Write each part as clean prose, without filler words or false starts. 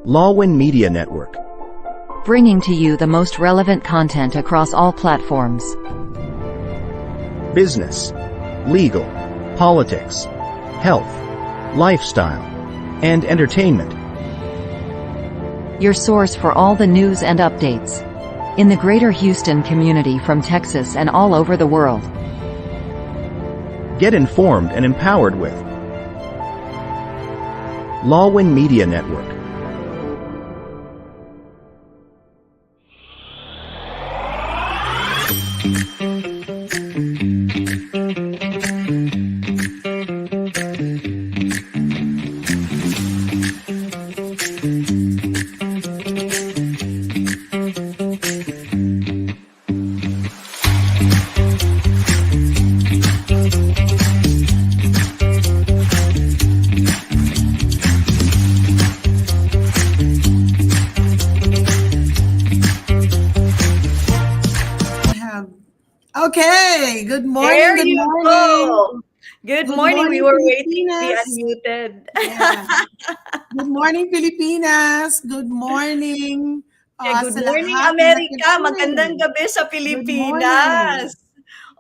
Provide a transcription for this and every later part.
Lawwin Media Network. Bringing to you the most relevant content across all platforms. Business, legal, politics, health, lifestyle, and entertainment. Your source for all the news and updates in the greater Houston community from Texas and all over the world. Get informed and empowered with Lawwin Media Network. Okay, good morning. There good you morning. go. Good morning. We were waiting to be Filipinas. unmuted. Yeah. Good morning, Pilipinas. Good morning. Good sa morning, lahat na America. nakikinig. Magandang gabi sa Good morning. Pilipinas.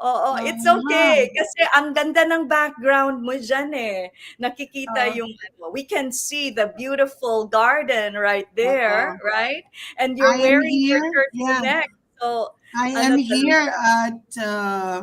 Oo, it's okay. Kasi ang ganda ng background mo dyan eh. Nakikita yung, we can see the beautiful garden right there, right? And you're I am wearing your here. turtleneck. So, I am here at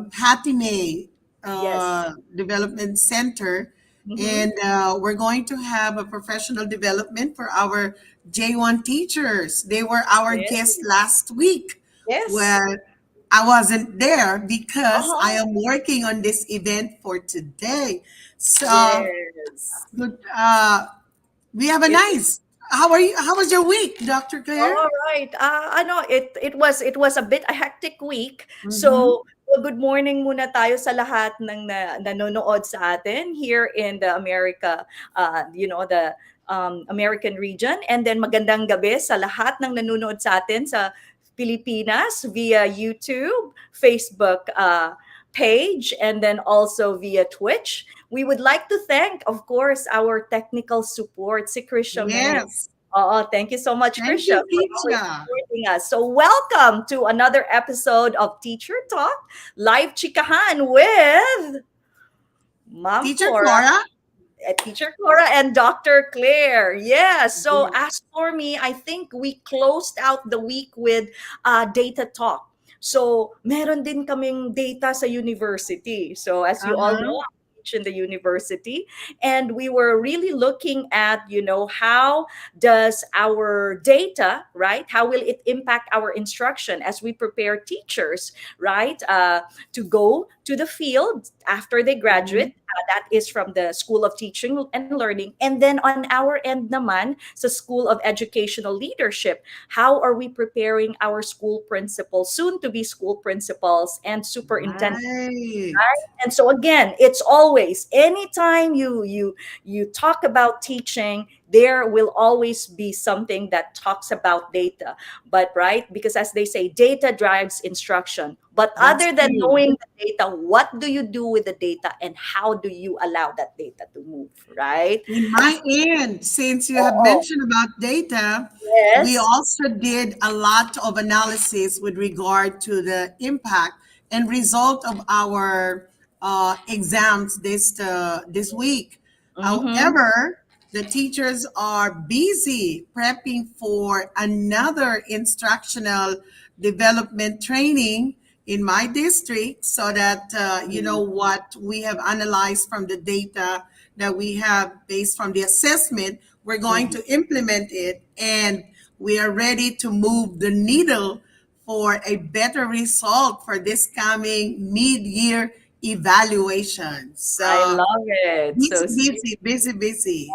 Hatime Yes. Development Center. And we're going to have a professional development for our J1 teachers. They were our guests last week. Yes. Where I wasn't there because I am working on this event for today. So good. We have a nice. How are you? How was your week, Dr. Clare? All right. It was a bit a hectic week. So good morning muna tayo sa lahat ng nanonood sa atin here in the America, the American region, and then magandang gabi sa lahat ng nanonood sa atin sa Pilipinas via YouTube, Facebook page, and then also via Twitch. We would like to thank, of course, our technical support, si Krisha. Yes. Thank you so much, Thank Krisha, you, for supporting us. So welcome to another episode of Teacher Talk Live Chikahan with Ma'am Teacher Cora. Teacher Cora and Dr. Clare. Yes. So as for me, I think we closed out the week with data talk. So meron din kaming data sa university. So as you all know, in the university, and we were really looking at, how does our data, right? How will it impact our instruction as we prepare teachers, right? To go to the field after they graduate. That is from the School of Teaching and Learning. And then on our end naman, sa School of Educational Leadership, how are we preparing our school principals, soon to be school principals and superintendents? Right? And so again, it's always, anytime you talk about teaching, there will always be something that talks about data. But right, because as they say, data drives instruction. But other than knowing the data, what do you do with the data and how do you allow that data to move, right? In my end, since you have mentioned about data, we also did a lot of analysis with regard to the impact and result of our exams this week. However, the teachers are busy prepping for another instructional development training in my district, so that what we have analyzed from the data that we have based from the assessment, we're going to implement it, and we are ready to move the needle for a better result for this coming mid-year evaluation. So I love it. Busy.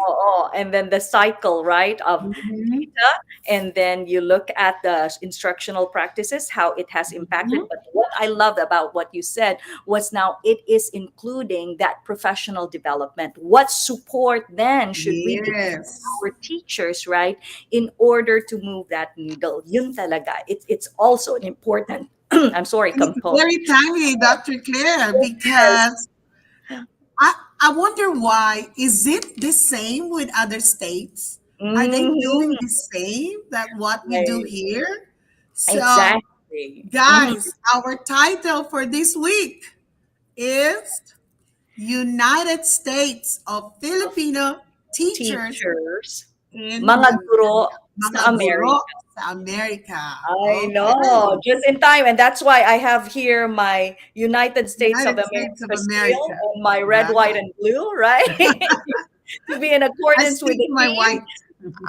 And then the cycle, right, of data, and then you look at the instructional practices, how it has impacted. But what I loved about what you said was now it is including that professional development. What support then should we give our teachers, right, in order to move that needle? Yun talaga. It's also an important I'm sorry, component. Very timely, Dr. Clare, because I wonder why. Is it the same with other states? Are they doing Mhm. the same that what we do Right. here? So, Exactly. Mhm. guys, our title for this week is United States of Of Filipino Teachers teachers, in mga guro sa mga guro Amerika. sa Amerika. I know, Okay. just in time. And that's why I have here my United States of United States of America seal America. and my red, Right. white, and blue, right? To be in I accordance with stick the to my theme. white.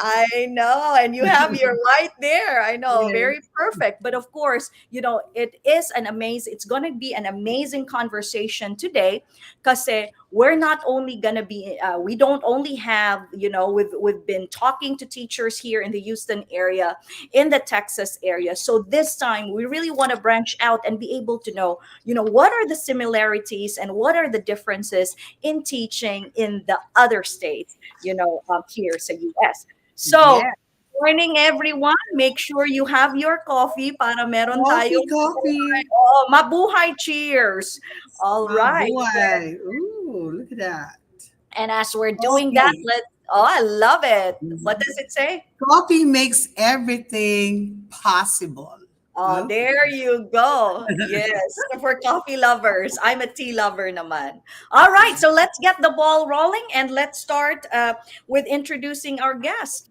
I know, and you have your right there. I know, very Yes. perfect. But of course, it is an amazing. It's going to be an amazing conversation today, because we're not only going to be. We don't only have. We've been talking to teachers here in the Houston area, in the Texas area. So this time, we really want to branch out and be able to know. What are the similarities and what are the differences in teaching in the other states. Here sa US. So, Yeah. morning everyone. Make sure you have your coffee para meron Coffee, tayong coffee. mabuhay cheers. All My right. boy. Ooh, look at that. And as we're doing that, Coffee. I love it. What does it say? Coffee makes everything possible. Oh, Okay. there you go. Yes. So for coffee lovers, I'm a tea lover naman. All right. So let's get the ball rolling and let's start with introducing our guest.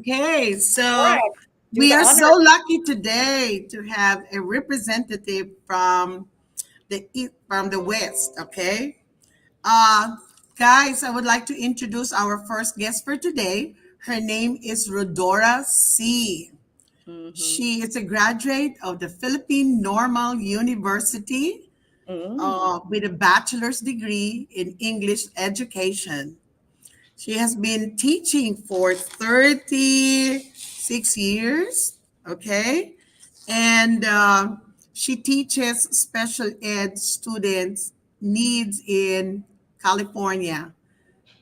Okay, so Correct. Do we the are honor. so lucky today to have a representative from from the West. Okay, uh, guys, I would like to introduce our first guest for today. Her name is Rodora C. Mm-hmm. She is a graduate of the Philippine Normal University Mm. with a bachelor's degree in English education. She has been teaching for 36 years, okay? And she teaches special ed students needs in California.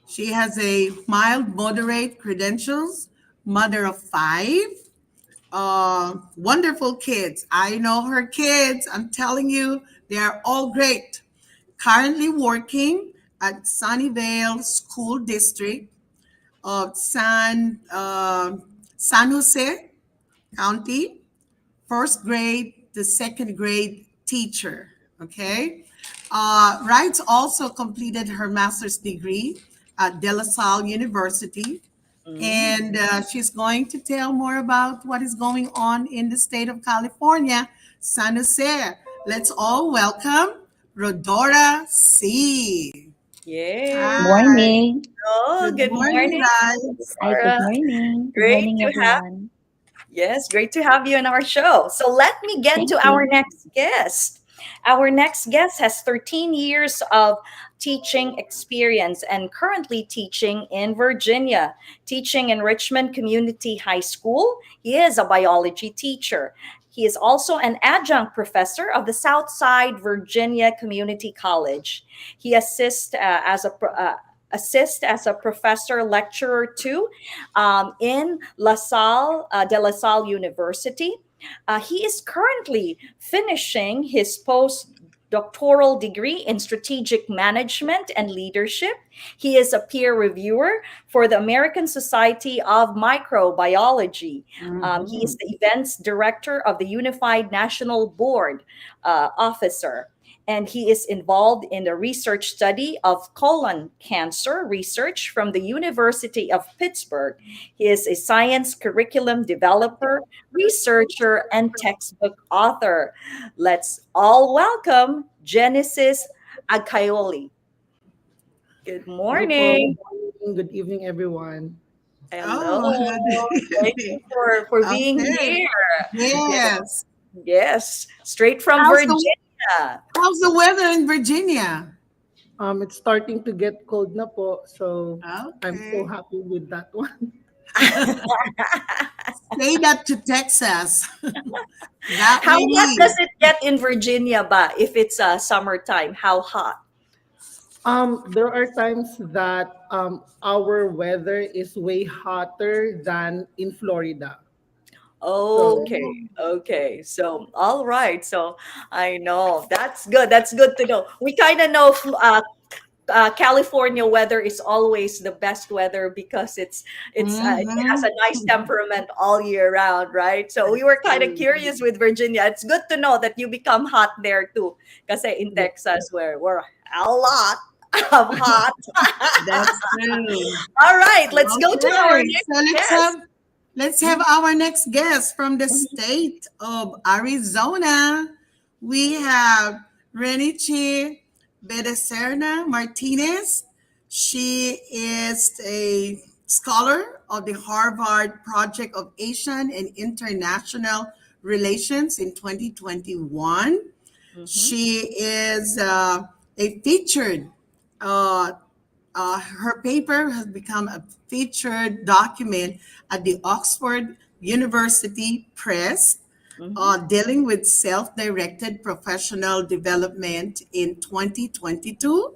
She has a mild moderate credentials, mother of five, wonderful kids. I know her kids. I'm telling you, they are all great. Currently working at Sunnyvale School District of San Jose County, first grade to second grade teacher. Okay. Wrights also completed her master's degree at De La Salle University. Mm. And she's going to tell more about what is going on in the state of California, San Jose. Let's all welcome Rodora C. Yes. Hi. Morning. Oh, Good good morning, morning, guys. Hi, good Cora. morning. Good Great morning, to have everyone. Yes, great to have you in our show. So let me get Thank to our you. next guest. Our next guest has 13 years of teaching experience and currently teaching in Virginia, teaching in Richmond Community High School. He is a biology teacher. He is also an adjunct professor of the Southside Virginia Community College. He assists as a professor lecturer too in De La Salle University. He is currently finishing his postdoctoral degree in strategic management and leadership. He is a peer reviewer for the American Society of Microbiology. He is Mhm. the events director of the Unified National Board officer, and he is involved in the research study of colon cancer research from the University of Pittsburgh. He is a science curriculum developer, researcher, and textbook author. Let's all welcome Genesis Agkaioli. Good Hello po. morning. Good morning. Good evening, everyone. Hello. Oh, Thank you for being okay. here. Yes, Yes. yes, straight from How's the Virginia. how's the weather in Virginia? It's starting to get cold na po, so I'm so Okay. happy with that one. Say that to Texas. That How we hot does need. it get in Virginia ba if it's summertime? How hot? There are times that our weather is way hotter than in Florida. So Okay, okay. So, all right. So, I know that's good. That's good to know. We kind of know California weather is always the best weather because it has a nice temperament all year round, right? So we were kind of curious with Virginia. It's good to know that you become hot there too, because in Yeah, Texas we're a lot of hot. that's true. All right, let's go to our Okay, next so guest. let's have our next guest from the state of Arizona. We have Renichi Bedecerna Martinez. She is a scholar of the Harvard Project of Asian and International Relations in 2021. Mhm. She is a featured uh, her paper has become a featured document at the Oxford University Press, Mhm. dealing with self-directed professional development in 2022.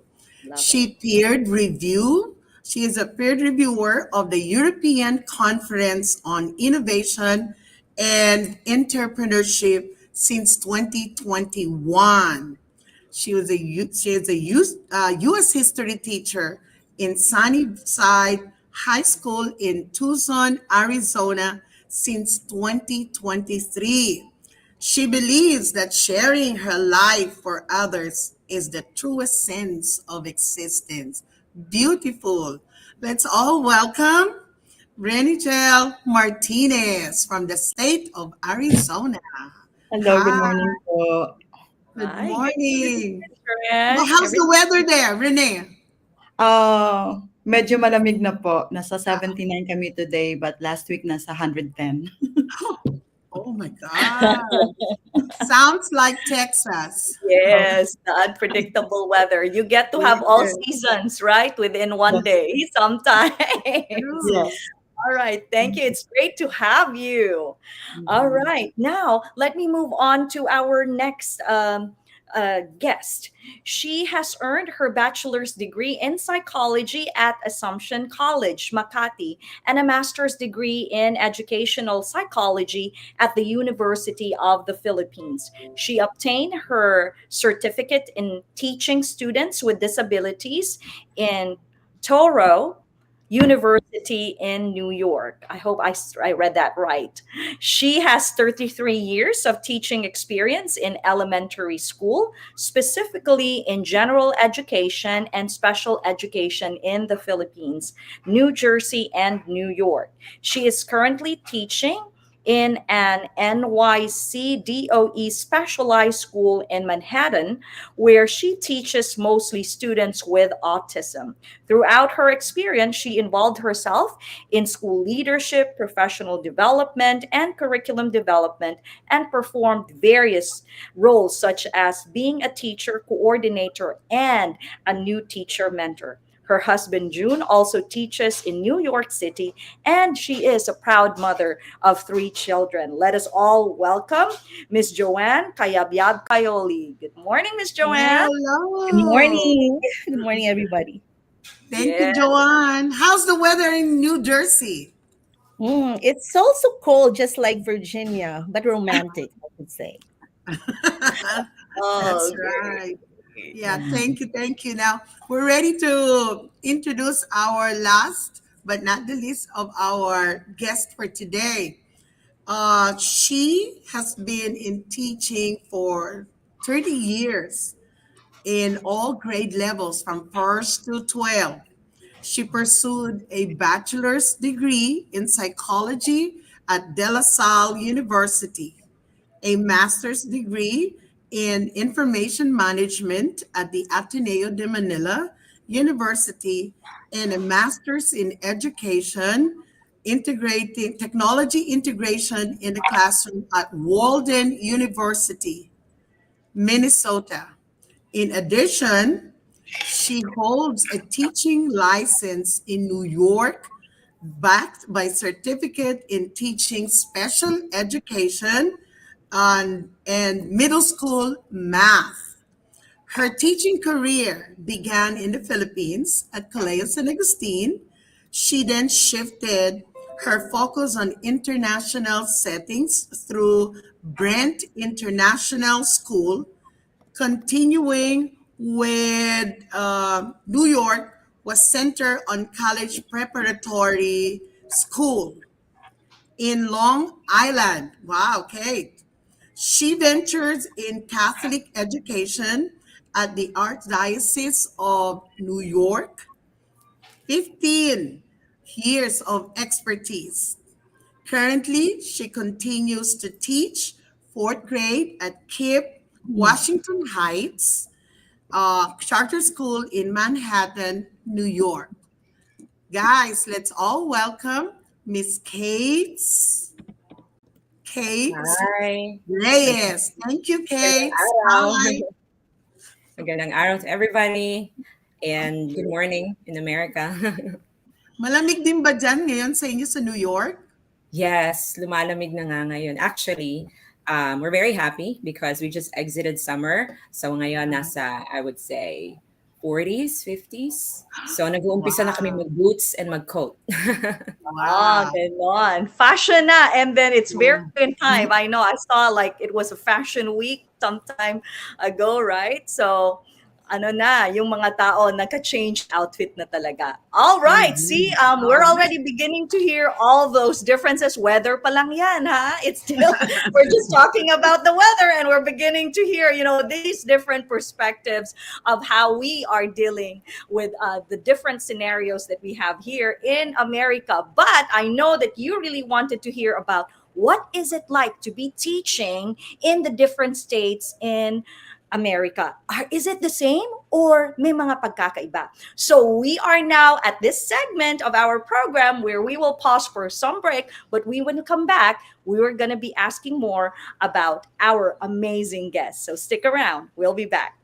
Love it. She peered review. She is a peer reviewer of the European Conference on Innovation and Entrepreneurship since 2021. She is a U.S. history teacher in Sunnyside High School in Tucson, Arizona since 2023. She believes that sharing her life for others is the truest sense of existence. Beautiful. Let's all welcome Renigel Martinez from the state of Arizona. Hello, good Hi, morning po. good Hi, good evening, morning. Well, Corinne. how's the weather there, Renee? Medyo malamig na po. Nasa 79 kami today, but last week nasa 110. Oh my God. Sounds like Texas. Oh, Yes, the unpredictable weather. You get to have all Yes, seasons, right? Within one yes, day, sometimes. true. yes. All right. Thank you. It's great to have you. All Mhm. right. Now, let me move on to our next guest. She has earned her bachelor's degree in psychology at Assumption College, Makati, and a master's degree in educational psychology at the University of the Philippines. She obtained her certificate in teaching students with disabilities in Toro University in New York. I hope I read that right. She has 33 years of teaching experience in elementary school, specifically in general education and special education in the Philippines, New Jersey, and New York. She is currently teaching in an NYC specialized school in Manhattan, where she teaches mostly students with autism. Throughout her experience, she involved herself in school leadership, professional development, and curriculum development, and performed various roles such as being a teacher coordinator and a new teacher mentor. Her husband June also teaches in New York City, and she is a proud mother of three children. Let us all welcome Miss Joanne Kayabyab Kayoli. Good morning, Miss Joanne. Good Hello. morning. Good morning, everybody. Thank you, Yeah. Joanne. How's the weather in New Jersey? It's also cold, just like Virginia, but romantic, I would say. That's Oh, right. great. Yeah, thank you, thank you. Now we're ready to introduce our last but not the least of our guest for today. She has been in teaching for 30 years in all grade levels from first to 12. She pursued a bachelor's degree in psychology at De La Salle University, a master's degree in information management at the Ateneo de Manila University, and a master's in education integrating technology integration in the classroom at Walden University, Minnesota. In addition, she holds a teaching license in New York, backed by certificate in teaching special education and middle school math. Her teaching career began in the Philippines at Colegio San Agustin. She then shifted her focus on international settings through Brent International School, continuing with New York was centered on college preparatory school in Long Island. Wow, Kate. She ventures in Catholic education at the Archdiocese of New York. 15 years of expertise. Currently, she continues to teach fourth grade at KIPP Washington Heights Charter School in Manhattan, New York. Guys, let's all welcome Miss Kate Hi. Reyes. Thank you, Magandang Kate. araw. Hi. Magandang araw to everybody and good morning in America. Malamig din ba dyan ngayon sa inyo sa New York? Yes, lumalamig na nga ngayon. Actually, we're very happy because we just exited summer. So ngayon nasa, I would say, 40s, 50s. So nag-uumpisa na kami Wow. mag-boots and mag-coat. Wow. Ganon. Fashion na. And then it's very in time. I know I saw like it was a fashion week sometime ago, right? So, ano na, yung mga tao naka-change outfit na talaga. All right. See, we're already beginning to hear all those differences. Weather pa lang yan, ha? It's still, we're just talking about the weather and we're beginning to hear, these different perspectives of how we are dealing with the different scenarios that we have here in America. But I know that you really wanted to hear about what is it like to be teaching in the different states in America. Is it the same or may mga pagkakaiba? So we are now at this segment of our program where we will pause for some break, but we will come back. We are going to be asking more about our amazing guests. So stick around. We'll be back.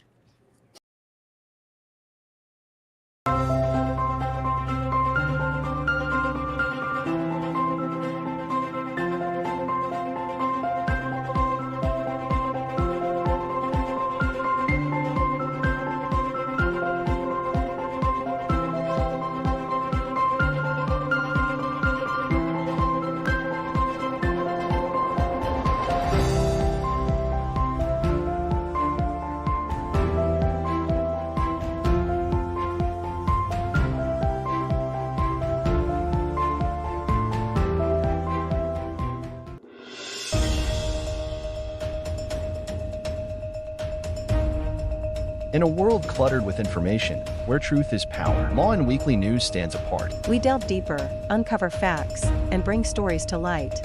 In a world cluttered with information, where truth is power, Law and Weekly News stands apart. We delve deeper, uncover facts, and bring stories to light.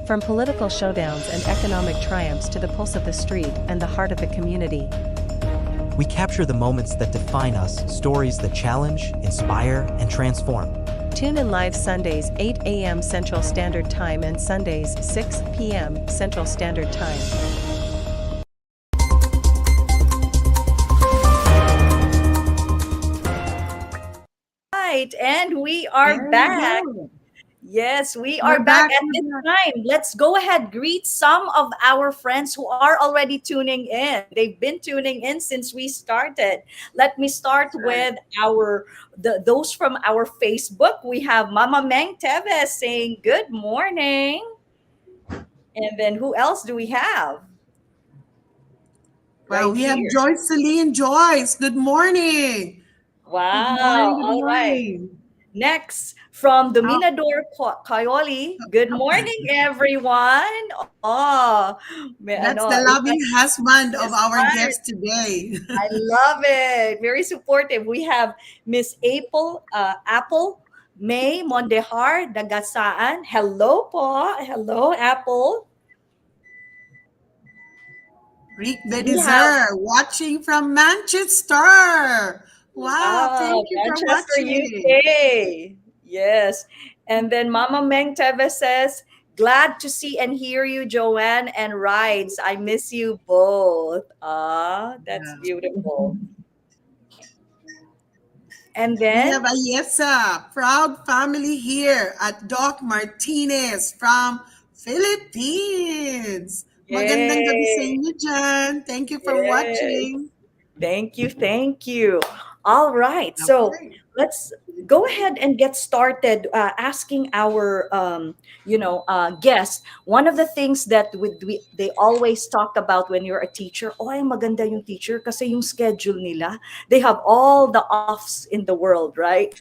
From political showdowns and economic triumphs to the pulse of the street and the heart of the community. We capture the moments that define us, stories that challenge, inspire, and transform. Tune in live Sundays 8 a.m. Central Standard Time and Sundays 6 p.m. Central Standard Time. And we are back. Yes, we are back at this time. Let's go ahead, greet some of our friends who are already tuning in. They've been tuning in since we started. Let me start with those from our Facebook. We have Mama Meng Teves saying good morning. And then who else do we have? Well, we have Joycelyn Joyce. Good morning. Wow. Good morning. All right. Next, from Dominador Coyoli. Good morning, everyone. Oh, that's the loving husband of our guest today. I love it. Very supportive. We have Miss Apple May Mondehar Dagasaan. Hello po. Hello, Apple. Rick Bedizer, watching from Manchester. Wow, thank you for watching. UK. Yes. And then Mama Meng Teves says, glad to see and hear you, Joanne and Rides. I miss you both. That's beautiful. And then we have Ayesa, proud family here at Doc Martinez from Philippines. Magandang gabi sa inyo dyan. Thank you for watching. Thank you. All right. So let's go ahead and get started asking our guests. One of the things that they always talk about when you're a teacher, oh, ay maganda yung teacher kasi yung schedule nila, they have all the offs in the world, right?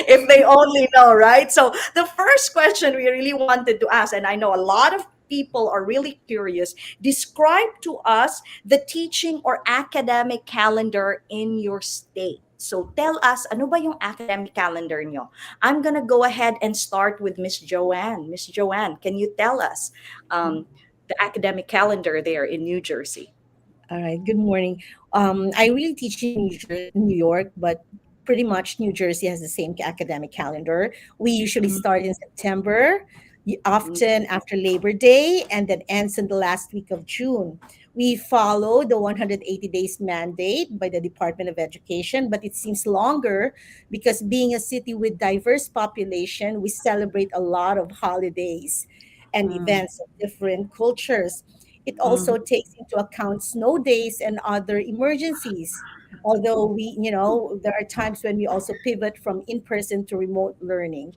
If they only know, right? So the first question we really wanted to ask, and I know a lot of people are really curious, describe to us the teaching or academic calendar in your state. So tell us, ano ba yung academic calendar nyo? I'm gonna go ahead and start with Miss Joanne. Miss Joanne, can you tell us the academic calendar there in New Jersey? All right. Good morning. I really teach in New York, but pretty much New Jersey has the same academic calendar. We usually start in September, often after Labor Day, and then ends in the last week of June. We follow the 180 days mandate by the Department of Education, but it seems longer because being a city with diverse population, we celebrate a lot of holidays and events of different cultures. It also takes into account snow days and other emergencies. Although there are times when we also pivot from in-person to remote learning.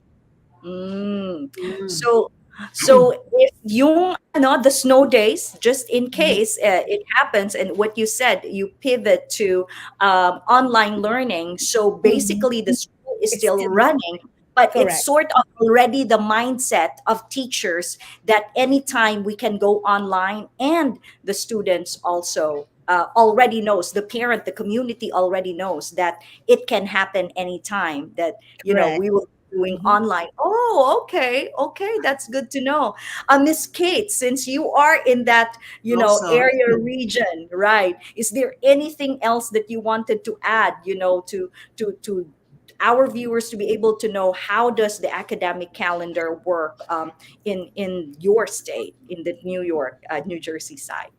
Mm. So if yung the snow days, just in case it happens, and what you said, you pivot to online learning. So basically, the school is It's still still running, but it's correct. sort of already the mindset of teachers that anytime we can go online, and the students also already knows, the parent, the community already knows that it can happen anytime, that Correct. we will doing Mhm. online. Oh, okay, okay, that's good to know. Miss Kate, since you are in that Also, area region, right? Is there anything else that you wanted to add? To our viewers to be able to know how does the academic calendar work in your state, in the New York, New Jersey side.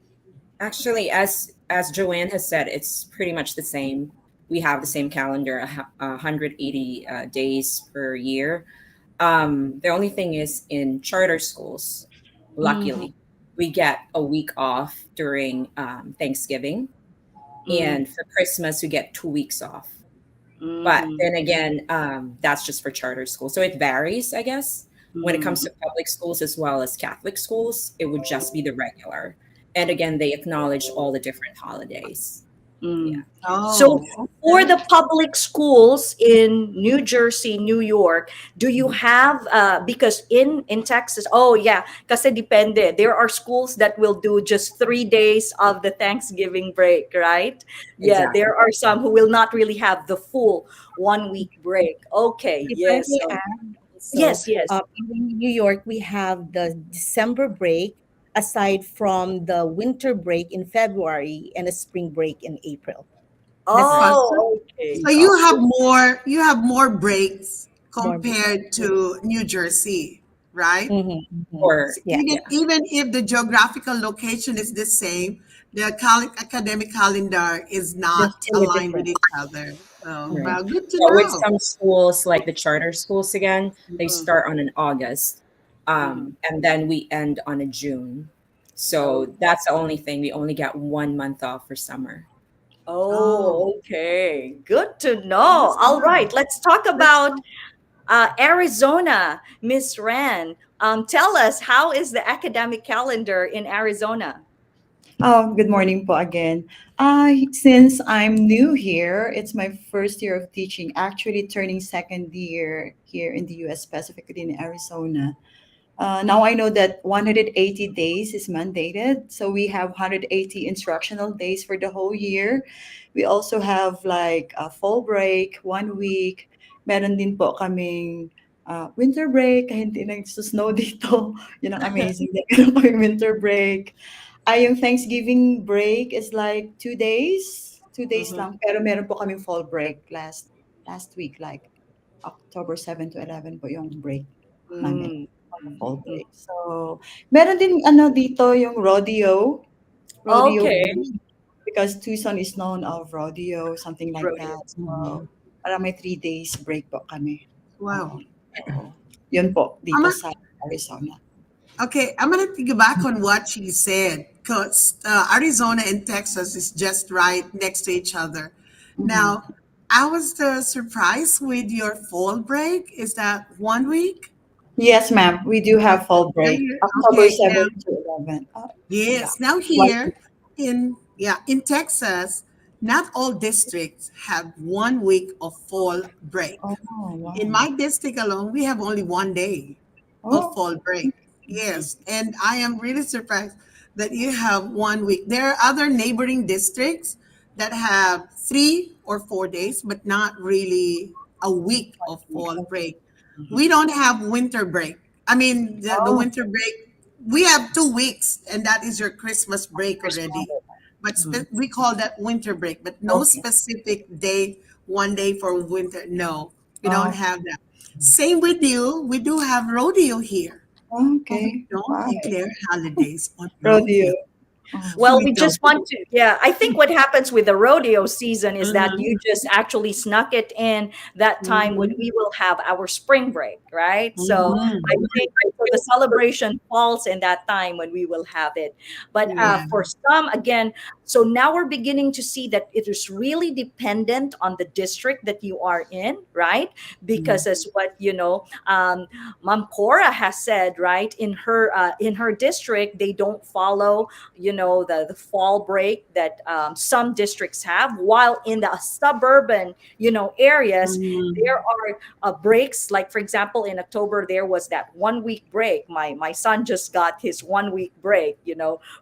Actually, as Joanne has said, it's pretty much the same. We have the same calendar, 180 days per year. The only thing is in charter schools, Mm-hmm. luckily, we get a week off during Thanksgiving, Mm-hmm. and for Christmas we get 2 weeks off. But Mm-hmm. then again, that's just for charter schools, so it varies, I guess. When it comes Mm-hmm. to public schools as well as Catholic schools, it would just be the regular. And again, they acknowledge all the different holidays. Yeah. Mm. So oh, for okay. the public schools in New Jersey, New York, do you have because in Texas, oh yeah, kasi depende. There are schools that will do just 3 days of the Thanksgiving break, right? Yeah, Exactly. there are some who will not really have the full 1 week break. Okay, If I yes. may So add also, yes, yes. in New York, we have the December break aside from the winter break in February and a spring break in April. That's it. Wow. So, Oh, okay. so you have more breaks More break. compared to New Jersey, right? Or Yeah, Even yeah. even if the geographical location is the same, the academic calendar is There's not still a aligned with difference. each other. So, right. well, good to So with know. some schools, like the charter schools again, they Mhm, start on an August, mhm. and then we end on a June. Oh, So that's the only thing. We only get 1 month off for summer. Oh, oh, okay. Good to know. that's All right, good. let's talk That's about Arizona. Miss Ran, tell us, how is the academic calendar in Arizona? Oh, good morning po again. Since I'm new here, it's my first year of teaching, actually turning second year here in the US, specifically in Arizona. Now I know that 180 days is mandated. So we have 180 instructional days for the whole year. We also have like a fall break, 1 week. Meron din po kaming winter break, kahit hindi nagsusnow dito. Yun ang amazing. Meron kaming winter break. Yung Thanksgiving break is like 2 days. 2 days Mhm, lang. Pero meron po kaming fall break last week, like October 7 to 11 po yung break namin. mm, mm, Fall mm. break. So, meron din ano dito yung rodeo Okay. break, because Tucson is known of rodeo, something like Rodeo. that. So, parang may 3 days break po kami. Wow. So, yun po I'm dito a, sa Arizona. okay, I'm gonna think back on what she said because Arizona and Texas is just right next to each other. Mhm. Now, I was surprised with your fall break. Is that 1 week? Yes, ma'am. We do have fall Now break, you're October okay. Now, 7th to 11th. Yeah. yes. Now One here week. in Texas, not all districts have 1 week of fall break. Oh, In wow. my district alone, we have only 1 day of Oh, fall break. Yes, and I am really surprised that you have 1 week. There are other neighboring districts that have 3 or 4 days, but not really a week of fall break. We don't have winter break. I mean, the oh, winter break, we have 2 weeks, and that is your Christmas break already. But we call that winter break, but no okay. specific day, 1 day for winter. No, we don't Oh, have that. Same with you. We do have rodeo here, but we okay. don't Wow. declare holidays on Rodeo. rodeo. Oh, Well, We we don't. just want to, yeah. I think what happens with the rodeo season is that you Mhm, just actually snuck it in that time when mhm, we will have our spring break, right? So mhm. I think so the celebration falls in that time when we will have it. But Yeah. for some, again, so now we're beginning to see that it is really dependent on the district that you are in, right? Because as what Mom Cora has said, right, in her district, they don't follow the fall break that some districts have, while in the suburban areas there Mhm. are breaks. Like for example, in October there was that 1 week break. My son just got his 1 week break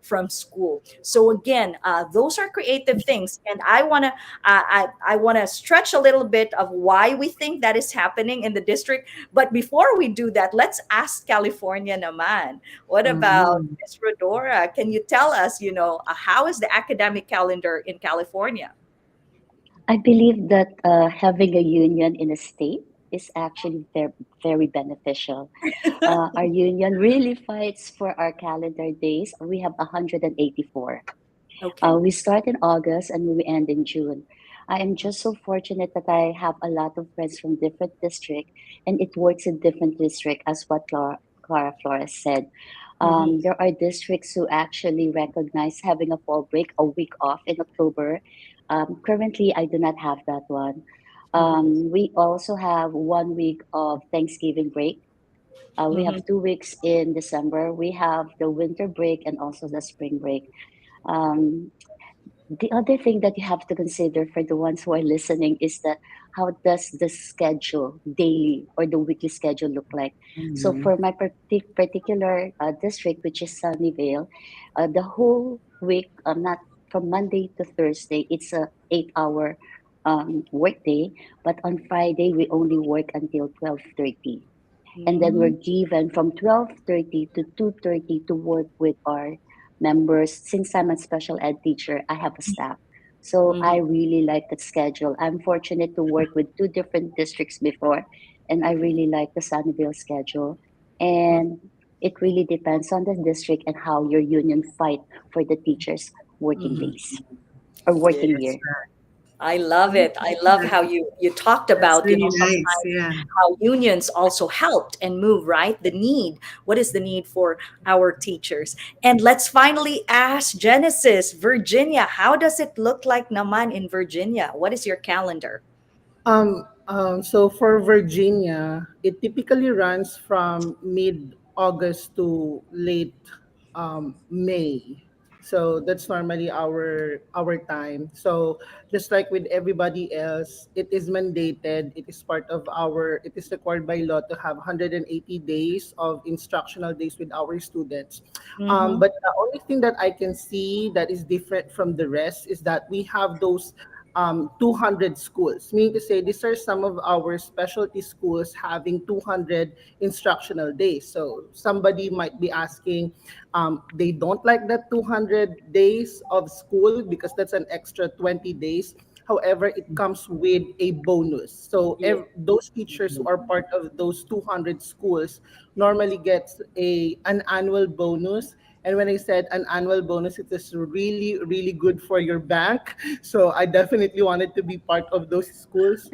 from school. So again, those are creative things, and I want to stretch a little bit of why we think that is happening in the district. But before we do that, let's ask California naman. What about Mhm. Miss Rodora? Can you tell us, how is the academic calendar in California? I believe that having a union in a state is actually very, very beneficial. Our union really fights for our calendar days. We have 184. Okay. We start in August and we end in June. I am just so fortunate that I have a lot of friends from different districts, and it works in different districts, as what Clara Flores said. Mhm. There are districts who actually recognize having a fall break, a week off in October. Currently, I do not have that one. Mhm. We also have 1 week of Thanksgiving break. We have Mhm. 2 weeks in December. We have the winter break and also the spring break. Um, the other thing that you have to consider for the ones who are listening is that how does the schedule daily or the weekly schedule look like? So Mhm. for my particular district, which is Sunnyvale, the whole week, not from Monday to Thursday, it's a 8 hour work day, but on Friday we only work until 12:30, and then we're Mm, given from 12:30 to 2:30 to work with our members. Since I'm a special ed teacher, I have a staff, so I mhm, really like that schedule. I'm fortunate to work with two different districts before, and I really like the Sunnyvale schedule. And it really depends on the district and how your union fight for the teachers working Mhm. days or yeah. working year. I love it. I love how you talked That's about, really nice. sometimes Yeah. how unions also helped and move, right? The need. What is the need for our teachers? And let's finally ask Genesis, Virginia. How does it look like naman in Virginia? What is your calendar? So for Virginia, it typically runs from mid-August to late May. So that's normally our time. So just like with everybody else, it is mandated. It is part of our. It is required by law to have 180 days of instructional days with our students. Mm-hmm. But the only thing that I can see that is different from the rest is that we have those 200 schools. Meaning to say, these are some of our specialty schools having 200 instructional days. So somebody might be asking, they don't like that 200 days of school because that's an extra 20 days. However, it comes with a bonus. So Yeah. those teachers who are part of those 200 schools normally gets an annual bonus. And when I said an annual bonus, it is really, really good for your bank. So I definitely wanted to be part of those schools.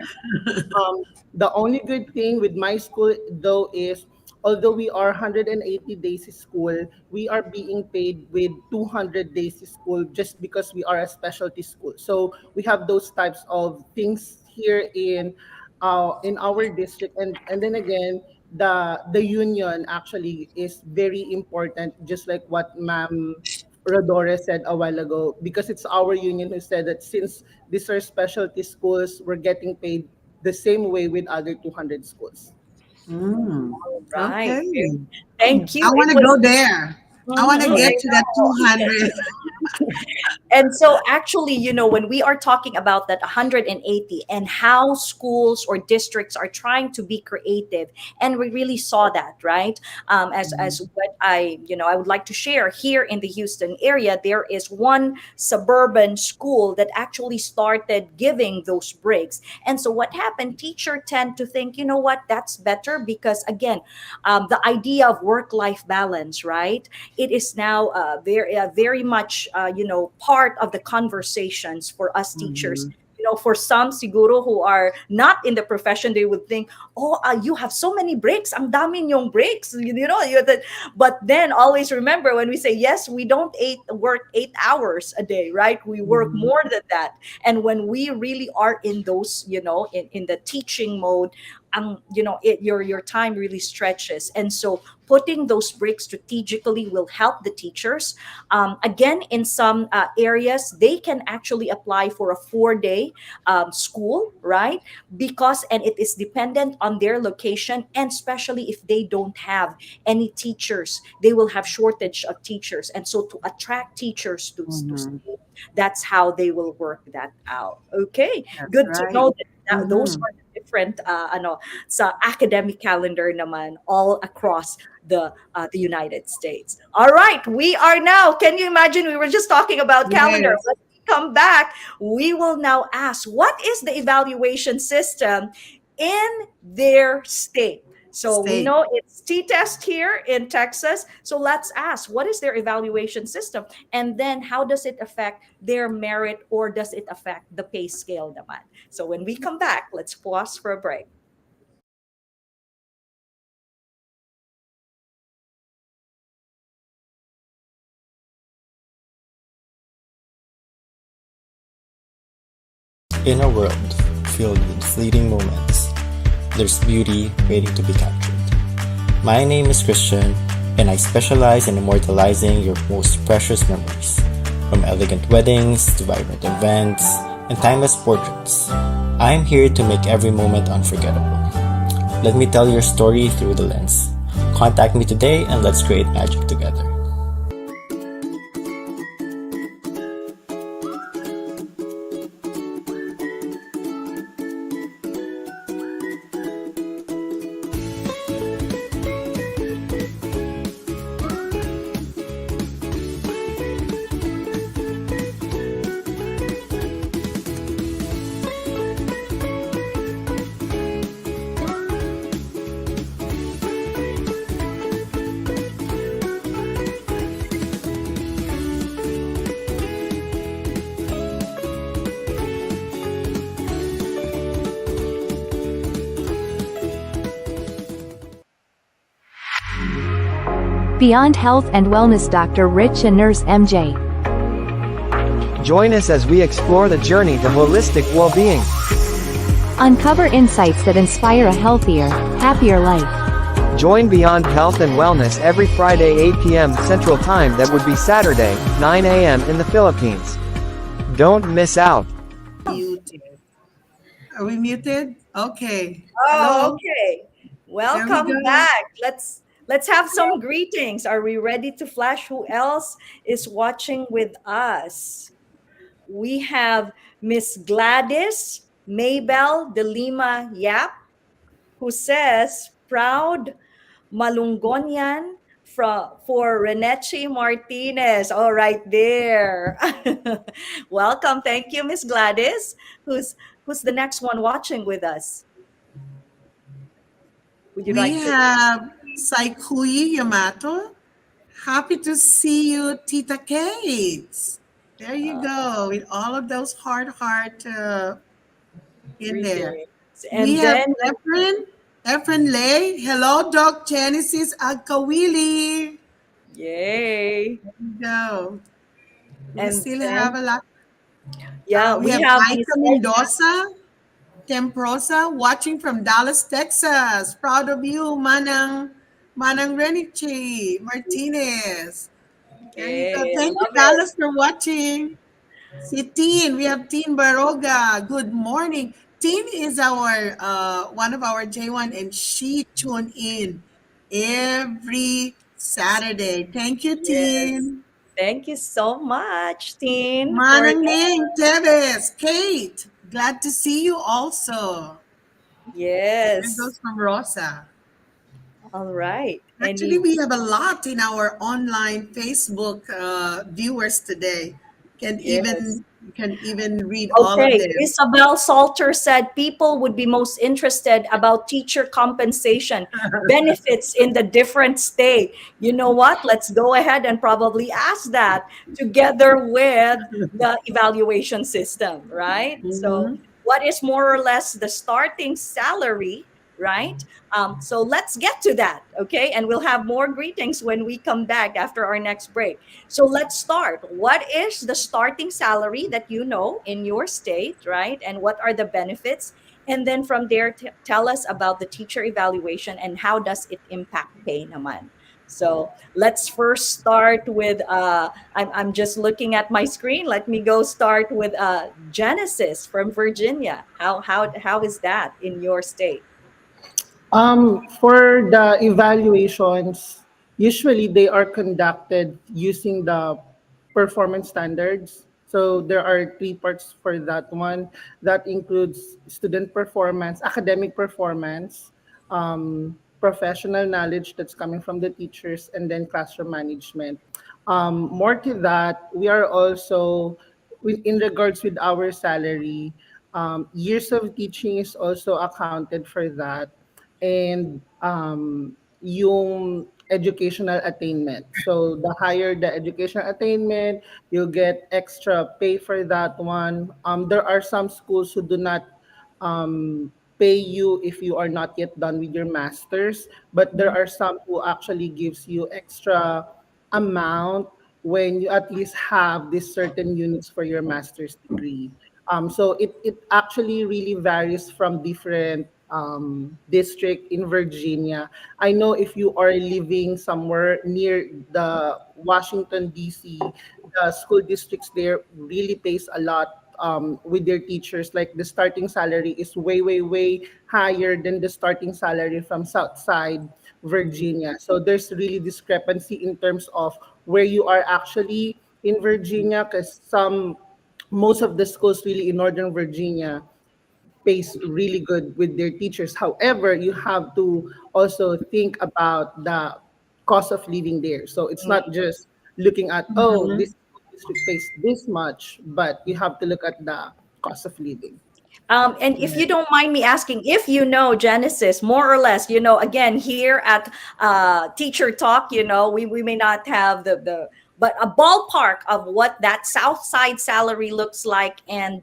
The only good thing with my school, though, is although we are 180 days school, we are being paid with 200 days school just because we are a specialty school. So we have those types of things here in our district, and then again, the union actually is very important, just like what Ma'am Rodore said a while ago, because it's our union who said that since these are specialty schools, we're getting paid the same way with other 200 schools. Mm. Right. Okay. Thank I you. want It to was. go there. I want to Mhm, get I to that 200. And so actually, when we are talking about that 180 and how schools or districts are trying to be creative, and we really saw that, right? As what I would like to share here in the Houston area, there is one suburban school that actually started giving those breaks. And so what happened, teacher tend to think, you know what, that's better because again, the idea of work-life balance, right? It is now very much part of the conversations for us teachers. Mhm. For some siguro who are not in the profession, they would think, oh, you have so many breaks, ang dami yung breaks, but then always remember, when we say yes, we don't work 8 hours a day, right? We work Mhm. more than that. And when we really are in those, in the teaching mode, your time really stretches. And so putting those breaks strategically will help the teachers. Again, in some areas, they can actually apply for a 4-day school, right? And it is dependent on their location, and especially if they don't have any teachers, they will have shortage of teachers. And so to attract teachers to Mhm. stay, that's how they will work that out. Okay, That's good to right. know that those Mhm. are the different sa academic calendar naman all across the United States. All right, we are now. Can you imagine? We were just talking about calendar. Yes. When we come back, we will now ask, what is the evaluation system in their state? So we State. know it's T-test here in Texas. So let's ask, what is their evaluation system? And then how does it affect their merit, or does it affect the pay scale naman? So when we come back, let's pause for a break. In a world filled with fleeting moments, there's beauty waiting to be captured. My name is Christian, and I specialize in immortalizing your most precious memories, from elegant weddings to vibrant events and timeless portraits. I'm here to make every moment unforgettable. Let me tell your story through the lens. Contact me today and let's create magic together. Beyond Health and Wellness Dr. Rich and Nurse MJ. Join us as we explore the journey to holistic well-being. Uncover insights that inspire a healthier, happier life. Join Beyond Health and Wellness every Friday 8 p.m. Central Time, that would be Saturday, 9 a.m. in the Philippines. Don't miss out. Muted. Are we muted? Okay. Oh, Hello? okay. There we Welcome go. back. Let's have some greetings. Are we ready to flash who else is watching with us? We have Miss Gladys Maybell de Lima Yap, who says, proud Malungonian for Renechi Martinez. All right there. Welcome. Thank you, Miss Gladys. Who's the next one watching with us? Would you We like to? have Saikuyi Yamato. Happy to see you, Tita Kate. There you go, with all of those heart in there. Greetings. We And have then, Efren Lay. Hello, Doc Genesis Agkawili. yay. There you go. We And still have then, a lot. yeah, We we have have Miss Aika Edna. Mendoza. Temprosa, watching from Dallas, Texas. Proud of you, Manang Renichi Martinez. Ganito. Okay, Thank you, love it. Dallas, for watching. Si Teen, we have Teen Baroga. Good morning. Teen is our one of our J1, and she tuned in every Saturday. Thank you, Yes. Teen. Thank you so much, Teen, for Manang that. Ning, Teves, Kate. Glad to see you also. There Yes. goes from Rosa. All right. Actually, Any we have a lot in our online Facebook viewers today. Can yes. even can even read all of Okay, them. Isabel Salter said people would be most interested about teacher compensation benefits in the different state. You know what? Let's go ahead and probably ask that together with the evaluation system, right? So, Mhm. what is more or less the starting salary, right? So let's get to that, okay? And we'll have more greetings when we come back after our next break. So let's start. What is the starting salary that you know in your state, right? And what are the benefits? And then from there, tell us about the teacher evaluation and how does it impact pay naman. So let's first start with, I'm just looking at my screen. Let me go start with Genesis from Virginia. How is that in your state? For the evaluations, usually they are conducted using the performance standards. So there are three parts for that one. That includes student performance, academic performance, professional knowledge that's coming from the teachers, and then classroom management. More to that, we are also, in regards with our salary, years of teaching is also accounted for that, and yung educational attainment. So the higher the educational attainment, you get extra pay for that one. There are some schools who do not pay you if you are not yet done with your masters, but there are some who actually gives you extra amount when you at least have this certain units for your master's degree. So it actually really varies from different district in Virginia. I know if you are living somewhere near the Washington D.C., the school districts there really pays a lot with their teachers. Like the starting salary is way higher than the starting salary from Southside Virginia. So there's really discrepancy in terms of where you are actually in Virginia, because most of the schools really in Northern Virginia pays really good with their teachers. However, you have to also think about the cost of living there. So it's not just looking at, oh, Mhm. this school district pays this much, but you have to look at the cost of living. And if you don't mind me asking, if you know Genesis, more or less, again, here at Teacher Talk, we may not have but a ballpark of what that South Side salary looks like, and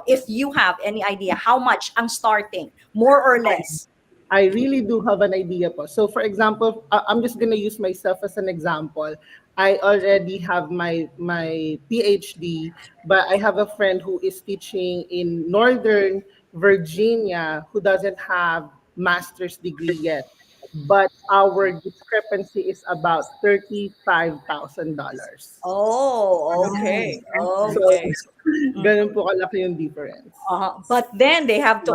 if you have any idea how much ang starting, more or less. I really do have an idea po. So for example, I'm just gonna use myself as an example. I already have my PhD, but I have a friend who is teaching in Northern Virginia who doesn't have master's degree yet. But our discrepancy is about $35,000. Oh, Oh, okay, So okay. ganun po kalaki yung difference. But then wow. they have to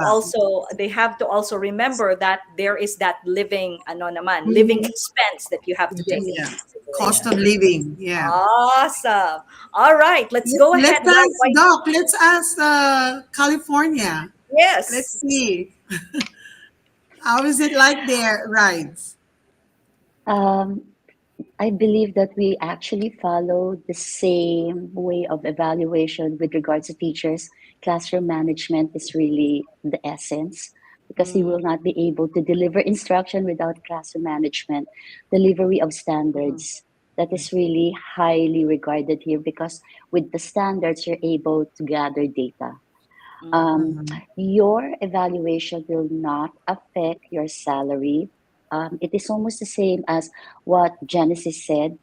also remember that there is that living Mhm. expense that you have to take into Yeah. Cost of consideration. living. Yeah. Awesome. All right, let's go ahead. Let's ask Doc. Let's ask California. Let's Yes. see. How is it like there, rides? Um, I believe that we actually follow the same way of evaluation with regards to teachers. Classroom management is really the essence because you Mm, will not be able to deliver instruction without classroom management. Delivery of standards, that is really highly regarded here because with the standards, you're able to gather data. mm, um, Mhm. your evaluation will not affect your salary. It is almost the same as what Genesis said.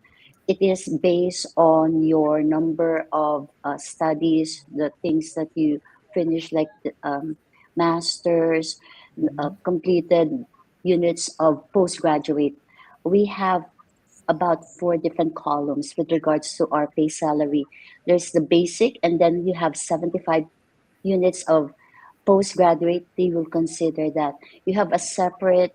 It is based on your number of studies, the things that you finish, like masters, completed units of postgraduate, we have about four different columns with regards to our pay salary. There's the basic, and then you have 75 units of postgraduate. They will consider that you have a separate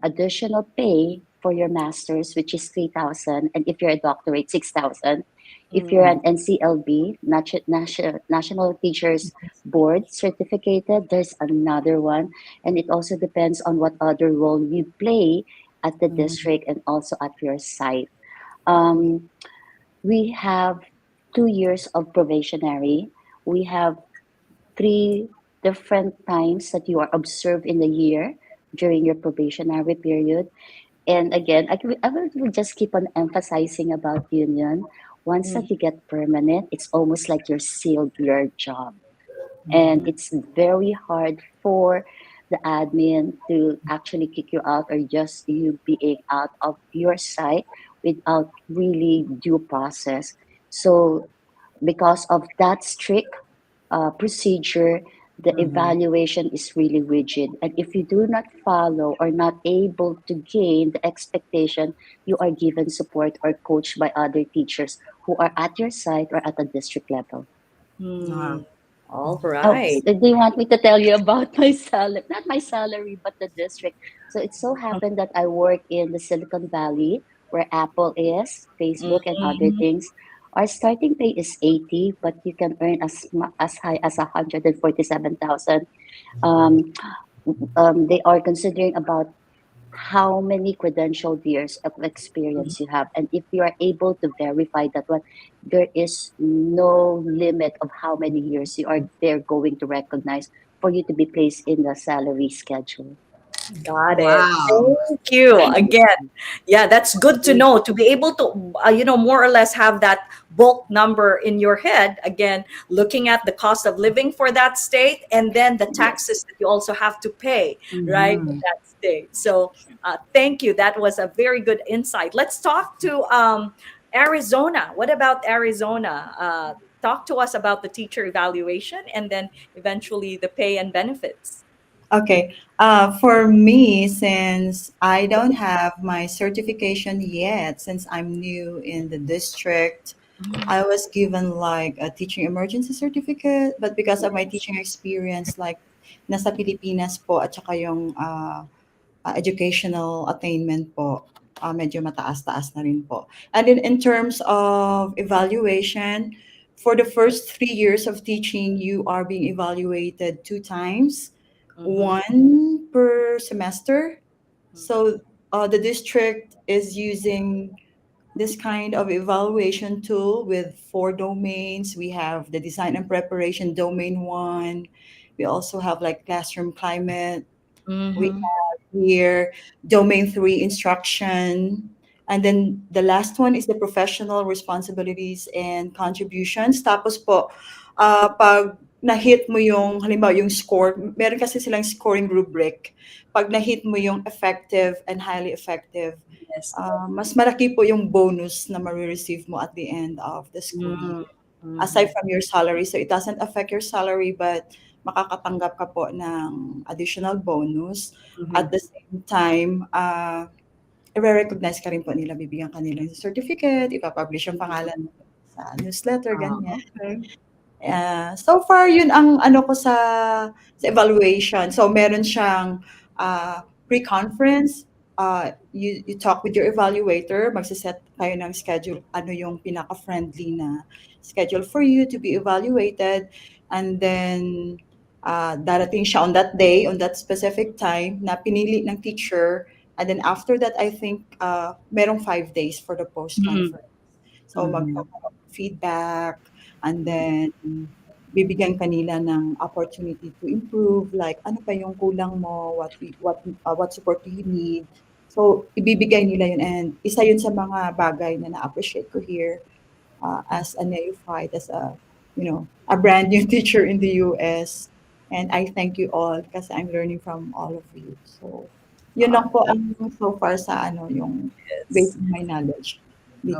additional pay for your master's, which is 3,000, and if you're a doctorate, 6,000. If you're an NCLB, National Teachers Board certificated, there's another one, and it also depends on what other role you play at the district and also at your site. Um, we have 2 years of probationary. We have three different times that you are observed in the year during your probationary period. And again, I will just keep on emphasizing about union. Once that you get permanent, it's almost like you're sealed your job. And it's very hard for the admin to actually kick you out, or just you being out of your site without really due process. So because of that strict procedure, the evaluation is really rigid. And if you do not follow or not able to gain the expectation, you are given support or coached by other teachers who are at your site or at the district level. All Oh, right. do you want me to tell you about my salary? Not my salary, but the district. So it so happened that I work in the Silicon Valley, where Apple is, Facebook, and other Mhm. things. Our starting pay is 80, but you can earn as high as 147,000. Um, they are considering about how many credentialed years of experience you have. And if you are able to verify that one, there is no limit of how many years you are they're going to recognize for you to be placed in the salary schedule. Got it. Wow. Thank you again. Yeah, that's good to know, to be able to, more or less have that bulk number in your head. Again, looking at the cost of living for that state, and then the taxes that you also have to pay, right, in Mhm. that state. So, thank you. That was a very good insight. Let's talk to Arizona. What about Arizona? Talk to us about the teacher evaluation, and then eventually the pay and benefits. Okay. For me, since I don't have my certification yet, since I'm new in the district, I was given like a teaching emergency certificate, but because of my teaching experience, like nasa Pilipinas po at saka yung educational attainment po, medyo mataas-taas na rin po. And in terms of evaluation, for the first 3 years of teaching, you are being evaluated 2 times, one per semester. So the district is using this kind of evaluation tool with 4 domains. We have the design and preparation domain one. We also have like classroom climate. We Mm-hmm. have here domain three instruction. And then the last one is the professional responsibilities and contributions. Tapos po, pag na-hit mo yung, halimbawa yung score, meron kasi silang scoring rubric. Pag na-hit mo yung effective and highly effective, Yes. mas malaki po yung bonus na ma-receive mo at the end of the school year. Aside from your salary. So it doesn't affect your salary, but makakatanggap ka po ng additional bonus. At the same time, i-recognize ka rin po nila, bibigyan ka nila ng certificate, ipapublish yung pangalan mo sa newsletter, ganyan. Okay. So far, yun ang ano ko sa evaluation. So meron siyang pre-conference. You talk with your evaluator, magsiset kayo ng schedule, ano yung pinaka-friendly na schedule for you to be evaluated. And then, darating siya on that day, on that specific time, na pinili ng teacher. And then after that, I think, merong 5 days for the post-conference. So, feedback, and then bibigyan kanila ng opportunity to improve, like ano pa yung kulang mo, what support do you need. So ibibigay nila yun, and isa yun sa mga bagay na na-appreciate ko here, as a neophyte, as a brand new teacher in the US. And I thank you all kasi I'm learning from all of you. So yun lang po ang so far sa yung based Yes. on my knowledge.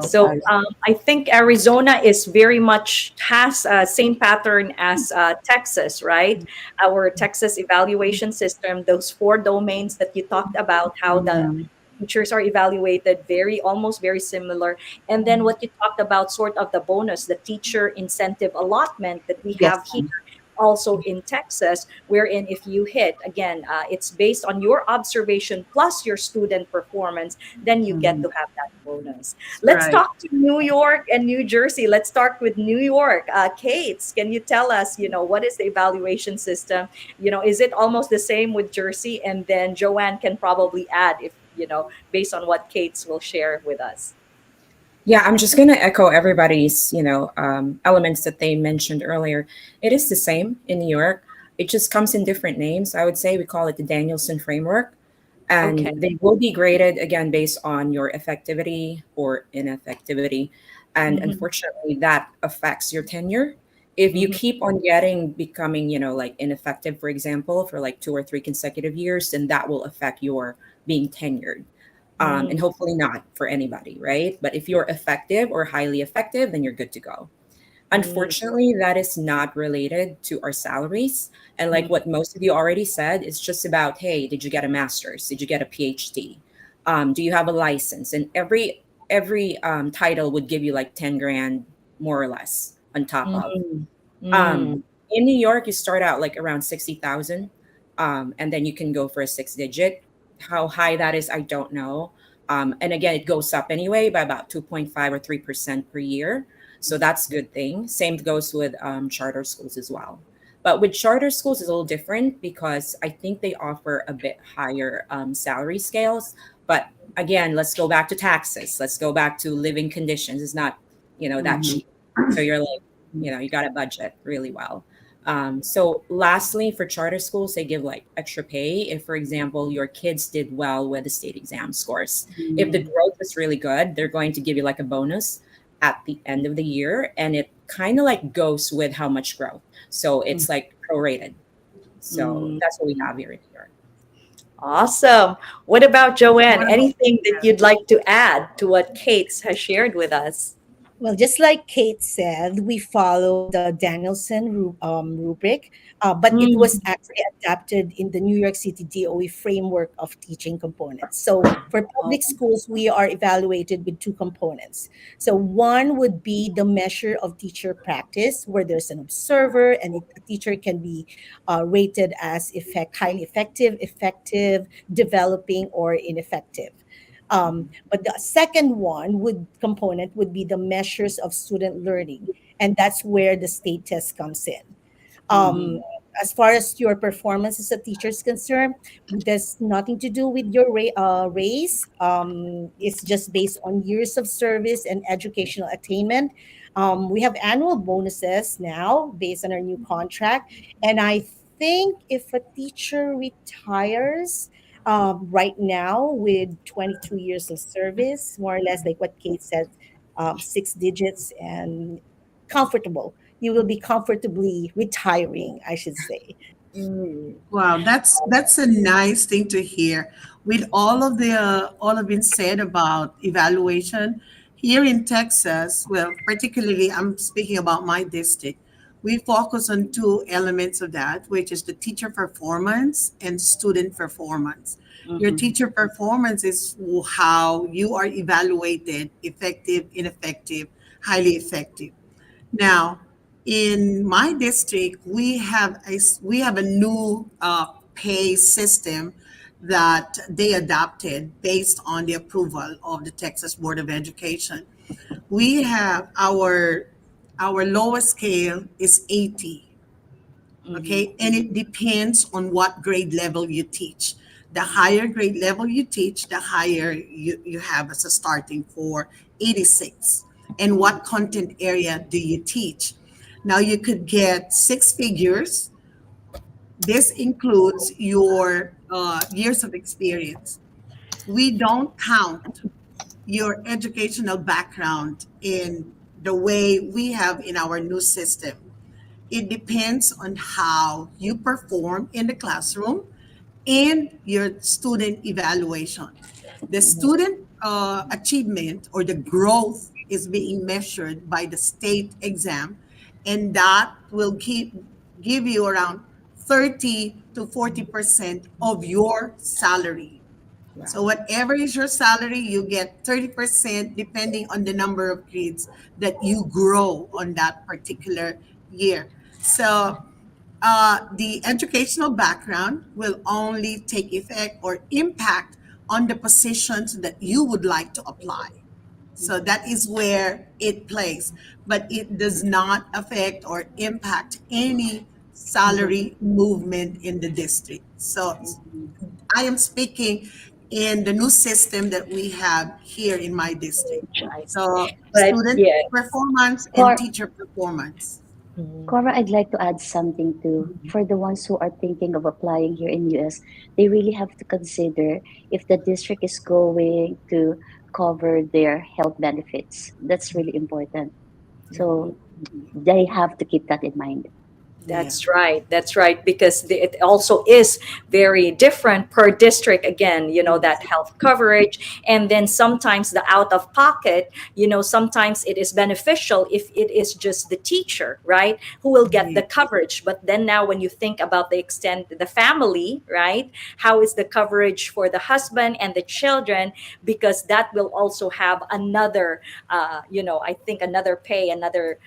So I think Arizona is very much has same pattern as Texas, right? Our Texas evaluation system, those four domains that you talked about, how the teachers are evaluated, very almost very similar. And then what you talked about, sort of the bonus, the teacher incentive allotment that we have here also in Texas, wherein if you hit, again, it's based on your observation plus your student performance, then you get to have that bonus. Let's Right. talk to New York and New Jersey. Let's start with New York. Kate, can you tell us, what is the evaluation system? Is it almost the same with Jersey? And then Joanne can probably add if, based on what Kate's will share with us. Yeah, I'm just gonna echo everybody's, elements that they mentioned earlier. It is the same in New York. It just comes in different names. I would say we call it the Danielson framework, and Okay. they will be graded again based on your effectivity or ineffectivity. And Mhm. unfortunately, that affects your tenure. If you Mhm. keep on becoming, like ineffective, for example, for like 2 or 3 consecutive years, then that will affect your being tenured, and Mm. hopefully not for anybody, right? But if you're effective or highly effective, then you're good to go. Mm. Unfortunately, that is not related to our salaries. And like Mm. what most of you already said, it's just about, hey, did you get a master's? Did you get a PhD? Do you have a license? And every title would give you like 10 grand more or less on top of. Mm. Um, Mm. in New York, you start out like around 60,000, and then you can go for a 6 digit. How high that is, I don't know. And again, it goes up anyway by about 2.5 or 3% per year. So that's a good thing. Same goes with charter schools as well. But with charter schools, it's a little different because I think they offer a bit higher salary scales. But again, let's go back to taxes. Let's go back to living conditions. It's not, that cheap. So you're like, you got to budget really well. So lastly, for charter schools, they give like extra pay if, for example, your kids did well with the state exam scores. If the growth was really good, they're going to give you like a bonus at the end of the year, and it kind of like goes with how much growth. So it's like prorated. So Mm. that's what we have here in New York. Awesome. What about Joanne? What about Anything that you'd like to add to what Kate has shared with us? Well, just like Kate said, we follow the Danielson rubric, but it was Mm. actually adapted in the New York City DOE framework of teaching components. So for Oh. public schools, we are evaluated with two components. So one would be the measure of teacher practice, where there's an observer, and a teacher can be rated as highly effective, effective, developing, or ineffective. But the second component would be the measures of student learning, and that's where the state test comes in. Um, as far as your performance as a teacher is concerned, there's nothing to do with your race. It's just based on years of service and educational attainment. We have annual bonuses now based on our new contract, and I think if a teacher retires right now with 22 years of service, more or less like what Kate said, 6 digits and comfortable. You will be comfortably retiring, I should say. Mm. Wow, that's a nice thing to hear. With all of been said about evaluation here in Texas, well, particularly I'm speaking about my district. We focus on two elements of that, which is the teacher performance and student performance. Your Mhm. teacher performance is how you are evaluated, effective, ineffective, highly effective. Now, in my district, we have a new pay system that they adopted based on the approval of the Texas Board of Education. We have our lowest scale is 80. Mhm. Okay, and it depends on what grade level you teach. The higher grade level you teach, the higher you have as a starting for 86. And what content area do you teach? Now you could get six figures. This includes your years of experience. We don't count your educational background in the way we have in our new system. It depends on how you perform in the classroom and your student evaluation. The student achievement or the growth is being measured by the state exam, and that will give you around 30 to 40% of your salary. So whatever is your salary, you get 30% depending on the number of grades that you grow on that particular year. So the educational background will only take effect or impact on the positions that you would like to apply. So that is where it plays, but it does not affect or impact any salary movement in the district. So I am speaking in the new system that we have here in my district. So But student yeah, performance and Cor- teacher performance. Cora, I'd like to add something too. For the ones who are thinking of applying here in US, they really have to consider if the district is going to cover their health benefits. That's really important. So they have to keep that in mind. Yeah. That's right. That's right. Because it also is very different per district. Again, that health coverage. And then sometimes the out of pocket, sometimes it is beneficial if it is just the teacher, right, who will get the coverage. But then now, when you think about the extent, the family, right, how is the coverage for the husband and the children? Because that will also have another, I think another pay, another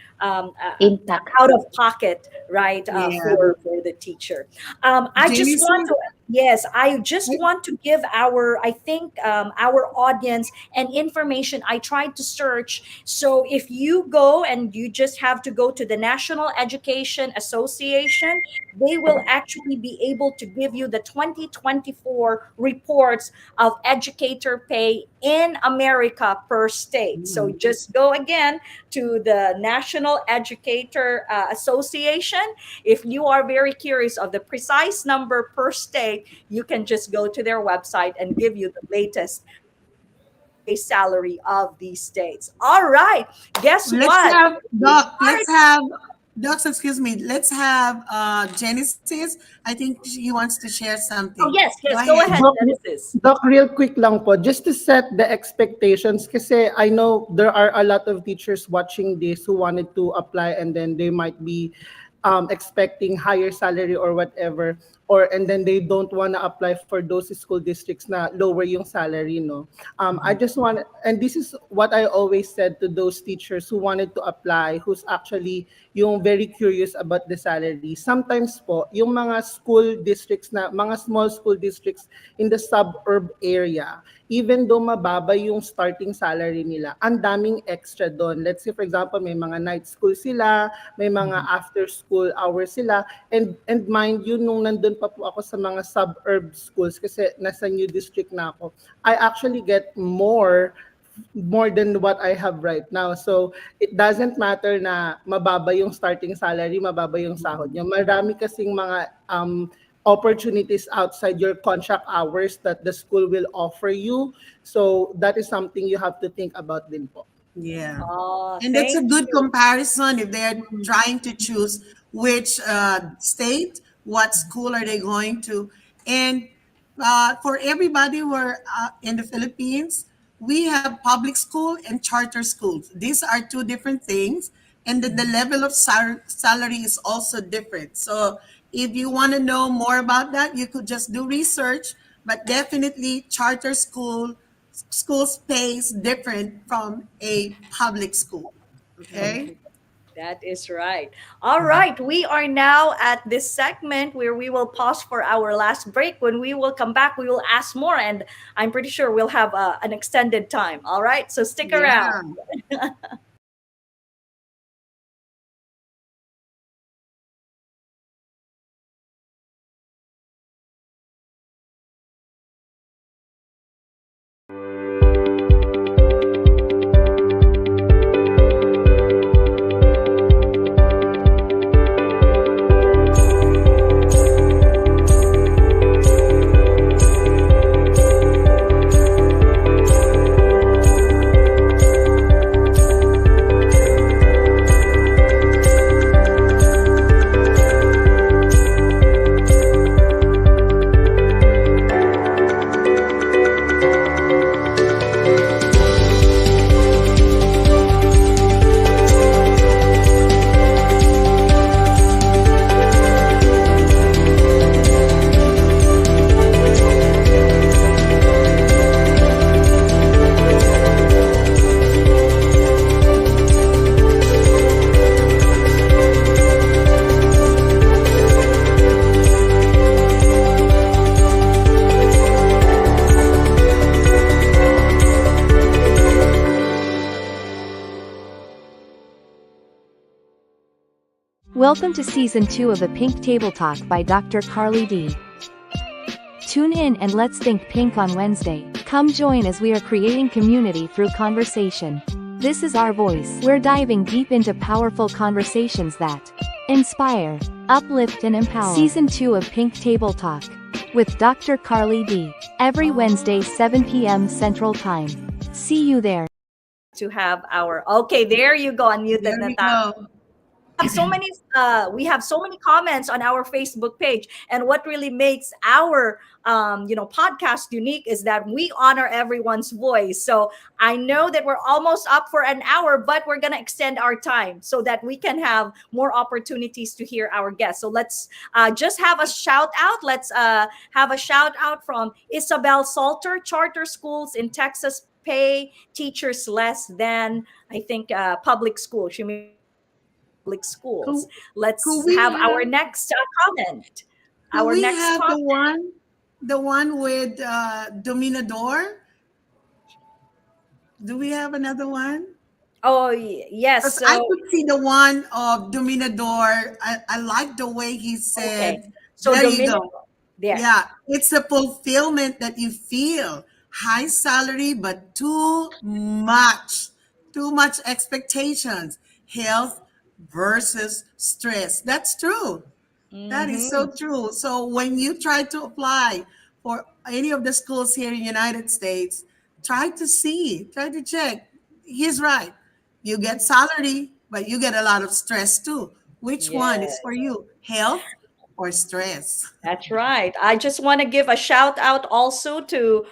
Impact. out of pocket, right, Yeah. for the teacher. I just want Jason, to Yes, I just want to give I think, our audience an information I tried to search. So if you go, and you just have to go to the National Education Association, they will actually be able to give you the 2024 reports of educator pay in America per state. So just go again to the National Educator Association. If you are very curious of the precise number per state, you can just go to their website and give you the latest base salary of these states. All right. Guess let's what? have We Doc. start- Excuse me. Let's have Genesis. I think she wants to share Oh, something. yes, Go yes. Go ahead. ahead, Doc, Genesis. Doc, real quick lang po, just to set the expectations, kasi I know there are a lot of teachers watching this who wanted to apply, and then they might be expecting higher salary or whatever, and then they don't want to apply for those school districts na lower yung salary, no. I just want, and this is what I always said to those teachers who wanted to apply, who's actually yung very curious about the salary. Sometimes po, yung mga school districts na, mga small school districts in the suburb area, even though mababa yung starting salary nila, ang daming extra doon. Let's say, for example, may mga night school sila, may mga after school hours sila, and mind you, nung nandun pa po ako sa mga suburb schools, kasi nasa new district na ako, I actually get more than what I have right now. So, it doesn't matter na mababa yung starting salary, mababa yung sahod nyo. Marami kasing mga opportunities outside your contract hours that the school will offer you. So, that is something you have to think about din po. Yeah. Oh, And that's a thank good you. comparison if they're trying to choose which state, what school are they going to. And for everybody who are in the Philippines, we have public school and charter schools. These are two different things. And then the level of salary is also different. So if you want to know more about that, you could just do research. But definitely charter schools pays different from a public school. Okay. That is right. All right. We are now at this segment where we will pause for our last break. When we will come back, we will ask more, and I'm pretty sure we'll have an extended time. All right. So stick around. Welcome to Season 2 of the Pink Table Talk by Dr. Carly D. Tune in and let's think pink on Wednesday. Come join as we are creating community through conversation. This is our voice. We're diving deep into powerful conversations that inspire, uplift, and empower. Season 2 of Pink Table Talk with Dr. Carly D. Every Wednesday, 7 p.m. Central Time. See you there. To have our okay, there you go, unmuted. There we Natalia. go. So many we have so many comments on our Facebook page, and what really makes our podcast unique is that we honor everyone's voice. So I know that we're almost up for an hour, but we're gonna extend our time so that we can have more opportunities to hear our guests. So let's just have a shout out. Let's have a shout out from Isabel Salter. Charter schools in Texas pay teachers less than, I think, public school. She means public schools. Let's have our next comment. Our next have comment. the one with Dominador. Do we have another one? Oh yes. So I could see the one of Dominador. I like the way he said. Okay. So there you Dominador. go. There. Yeah, it's a fulfillment that you feel. High salary, but too much expectations. Health versus stress. That's true. That is so true. So when you try to apply for any of the schools here in the United States, try to check. He's right. You get salary, but you get a lot of stress too. Which one is for you? Health or stress? That's right. I just want to give a shout out also to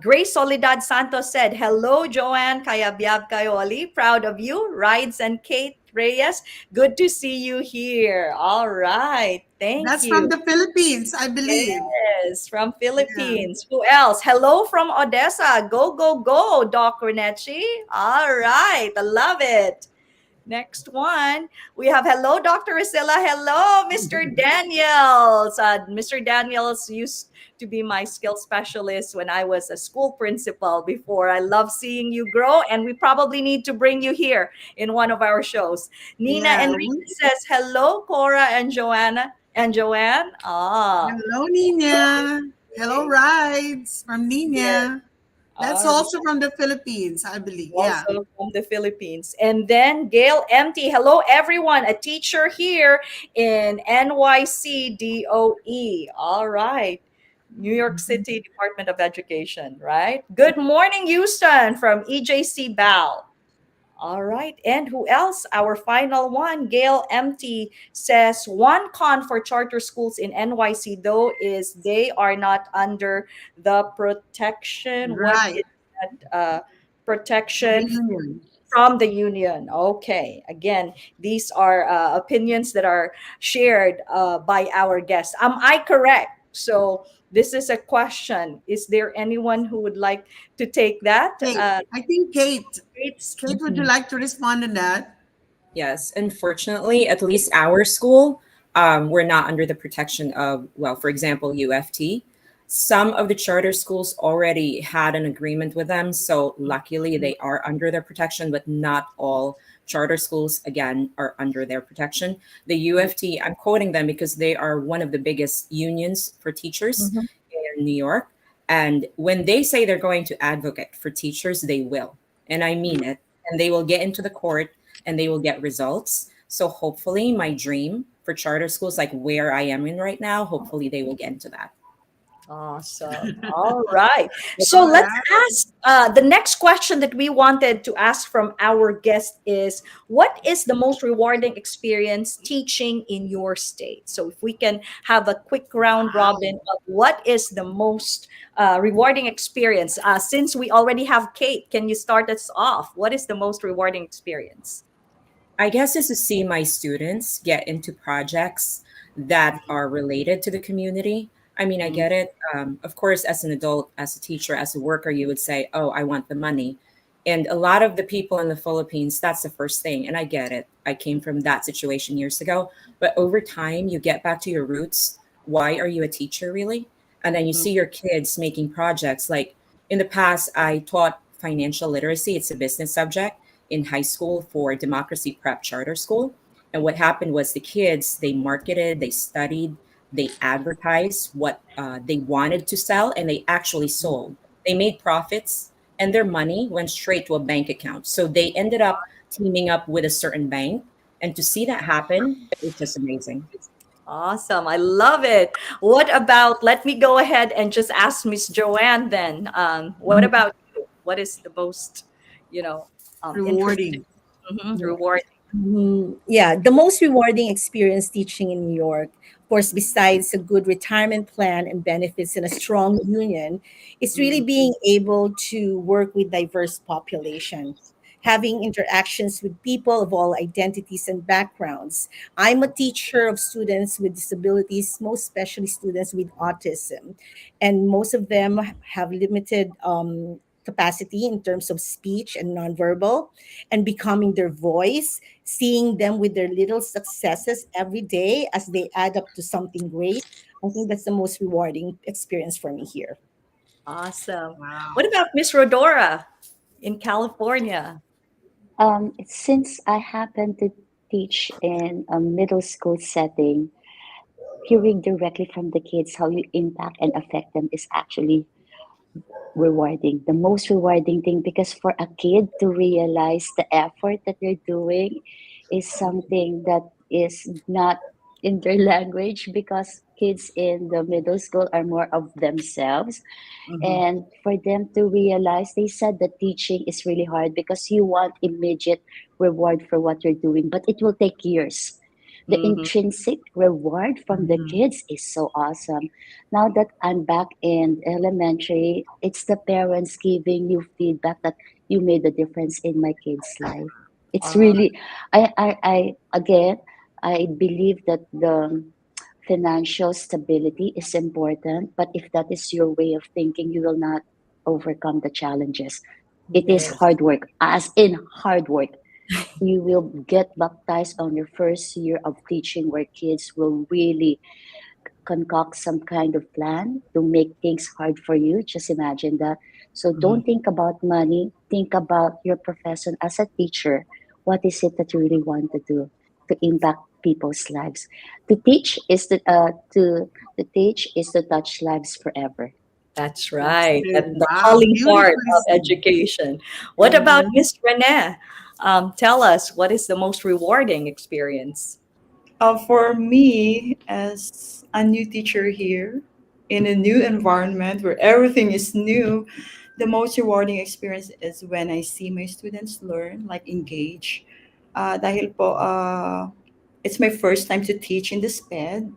Grace Soledad Santos said, hello, Joanne Kayabyab Kayoli. Proud of you. Rides and Kate Reyes. Good to see you here. All right. Thank That's you. from the Philippines, I believe. Yes, from Philippines. Yeah. Who else? Hello from Odessa. Go, go, go, Doc Renechi. All right. I love it. Next one, we have hello, Dr. Priscilla. Hello, Mr. Daniels. Mr. Daniels used to be my skill specialist when I was a school principal before. I love seeing you grow, and we probably need to bring you here in one of our shows. Nina Enrique says, hello, Cora and Joanna and Joanne. Hello, Nina. Hello, Rides from Nina. Yeah. That's also from the Philippines, I believe. Also from the Philippines. And then Gail Empty. Hello, everyone. A teacher here in NYC DOE. All right. New York City Department of Education, right? Good morning, Houston from EJC Bal. All right. And who else? Our final one, Gail Empty says, one con for charter schools in NYC, though, is they are not under the protection. Right. What is that? Protection from the union. Okay. Again, these are opinions that are shared by our guests. Am I correct? So this is a question. Is there anyone who would like to take that? I think Kate. Kate, would you like to respond to that? Yes. Unfortunately, at least our school, we're not under the protection of, well, for example, UFT. Some of the charter schools already had an agreement with them. So luckily they are under their protection, but not all charter schools, again, are under their protection. The UFT, I'm quoting them because they are one of the biggest unions for teachers in New York. And when they say they're going to advocate for teachers, they will. And I mean it. And they will get into the court and they will get results. So hopefully my dream for charter schools, like where I am in right now, hopefully they will get into that. Awesome. All right. So let's ask the next question that we wanted to ask from our guest is, what is the most rewarding experience teaching in your state? So if we can have a quick round robin of what is the most rewarding experience. Since we already have Kate, can you start us off? What is the most rewarding experience? I guess is to see my students get into projects that are related to the community. I mean, I get it. Of course, as an adult, as a teacher, as a worker, you would say, oh, I want the money. And a lot of the people in the Philippines, that's the first thing. And I get it. I came from that situation years ago. But over time, you get back to your roots. Why are you a teacher, really? And then you see your kids making projects. Like in the past, I taught financial literacy. It's a business subject in high school for democracy prep charter school. And what happened was the kids, they marketed, they studied, they advertised what they wanted to sell, and they actually sold. They made profits, and their money went straight to a bank account. So they ended up teaming up with a certain bank. And to see that happen, it's just amazing. Awesome. I love it. What about, let me go ahead and just ask Miss Joanne then. What about you? What is the most, you know, interesting, Rewarding. rewarding? Yeah, the most rewarding experience teaching in New York, of course, besides a good retirement plan and benefits and a strong union, is really being able to work with diverse populations, having interactions with people of all identities and backgrounds. I'm a teacher of students with disabilities, most especially students with autism, and most of them have limited capacity in terms of speech and nonverbal, and becoming their voice, seeing them with their little successes every day as they add up to something great. I think that's the most rewarding experience for me here. Awesome. What Wow. about Miss Rodora in California? Since I happen to teach in a middle school setting, hearing directly from the kids how you impact and affect them is actually rewarding, the most rewarding thing, because for a kid to realize the effort that you're doing is something that is not in their language, because kids in the middle school are more of themselves. And for them to realize, they said that teaching is really hard because you want immediate reward for what you're doing, but it will take years. The Mhm. intrinsic reward from the kids is so awesome. Now that I'm back in elementary, it's the parents giving you feedback that you made a difference in my kid's life. It's really, I again, I believe that the financial stability is important, but if that is your way of thinking, you will not overcome the challenges. It is Yes. hard work, as in hard work. You will get baptized on your first year of teaching, where kids will really concoct some kind of plan to make things hard for you. Just imagine that. So don't think about money. Think about your profession as a teacher. What is it that you really want to do to impact people's lives? To teach is to teach is to touch lives forever. That's That's right. That's it. the Wow. calling part Beautifully of said. education. What about Miss Renee? Tell us, what is the most rewarding experience? For me, as a new teacher here in a new environment where everything is new, the most rewarding experience is when I see my students learn, like engage. Dahil po, it's my first time to teach in the SPED.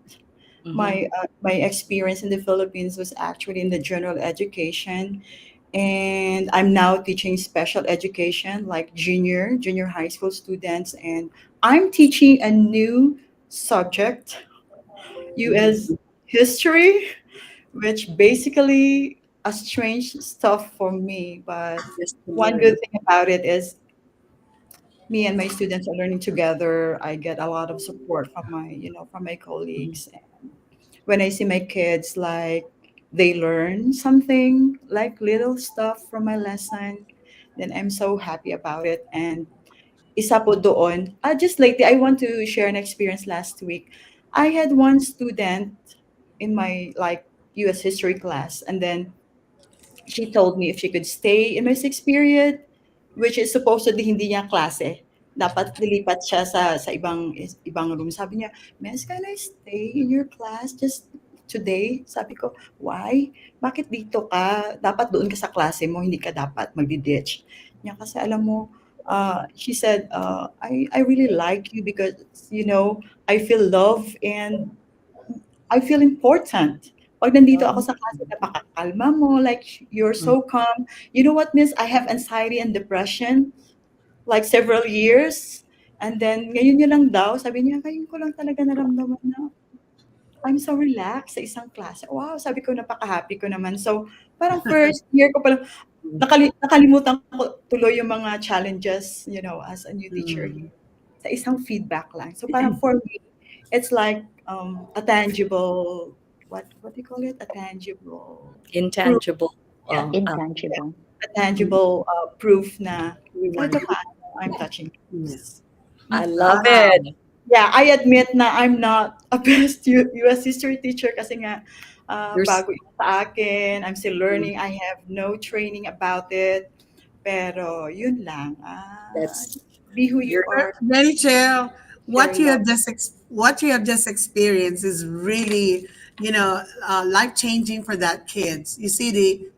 Mhm. My experience in the Philippines was actually in the general education, and I'm now teaching special education like junior high school students, and I'm teaching a new subject, US history, which basically a strange stuff for me, but Just to one learn. good thing about it is me and my students are learning together. I get a lot of support from my colleagues. When I see my kids, like, they learn something, like little stuff from my lesson, then I'm so happy about it. And isa po doon, just lately, I want to share an experience last week. I had one student in my, like, US history class, and then she told me if she could stay in my sixth period, which is supposedly hindi niya klase. Dapat lilipat siya sa ibang room. Sabi niya, Miss, can I stay in your class just today? Sabi ko, why? Bakit dito ka? Dapat doon ka sa klase mo, hindi ka dapat magdi-ditch. Niya, kasi alam mo, she said, I really like you because, I feel love and I feel important. Pag nandito ako sa klase, napakakalma mo, like, you're so calm. You know what, Miss? I have anxiety and depression, like, several years. And then, ngayon niya lang daw, sabi niya, ngayon ko lang talaga naramdaman na I'm so relaxed sa isang klase. Wow, sabi ko, napaka-happy ko naman. So, parang first year ko palang, nakalimutan ko tuloy yung mga challenges, as a new teacher here. Sa isang feedback lang. So, parang for me, it's like a tangible, what do you call it? A tangible proof. Intangible. Yeah, Intangible. a tangible proof na kahit Reward. pa paano I'm touching Yes. lives. I love Wow. it. Yeah, I admit na I'm not a best US history teacher kasi nga There's bago ito sa akin. I'm still mm, learning. I have no training about it. Pero yun lang. that's Be who you you're are. Rachel, Share love. what you have just experienced is really, life changing for that kids. You see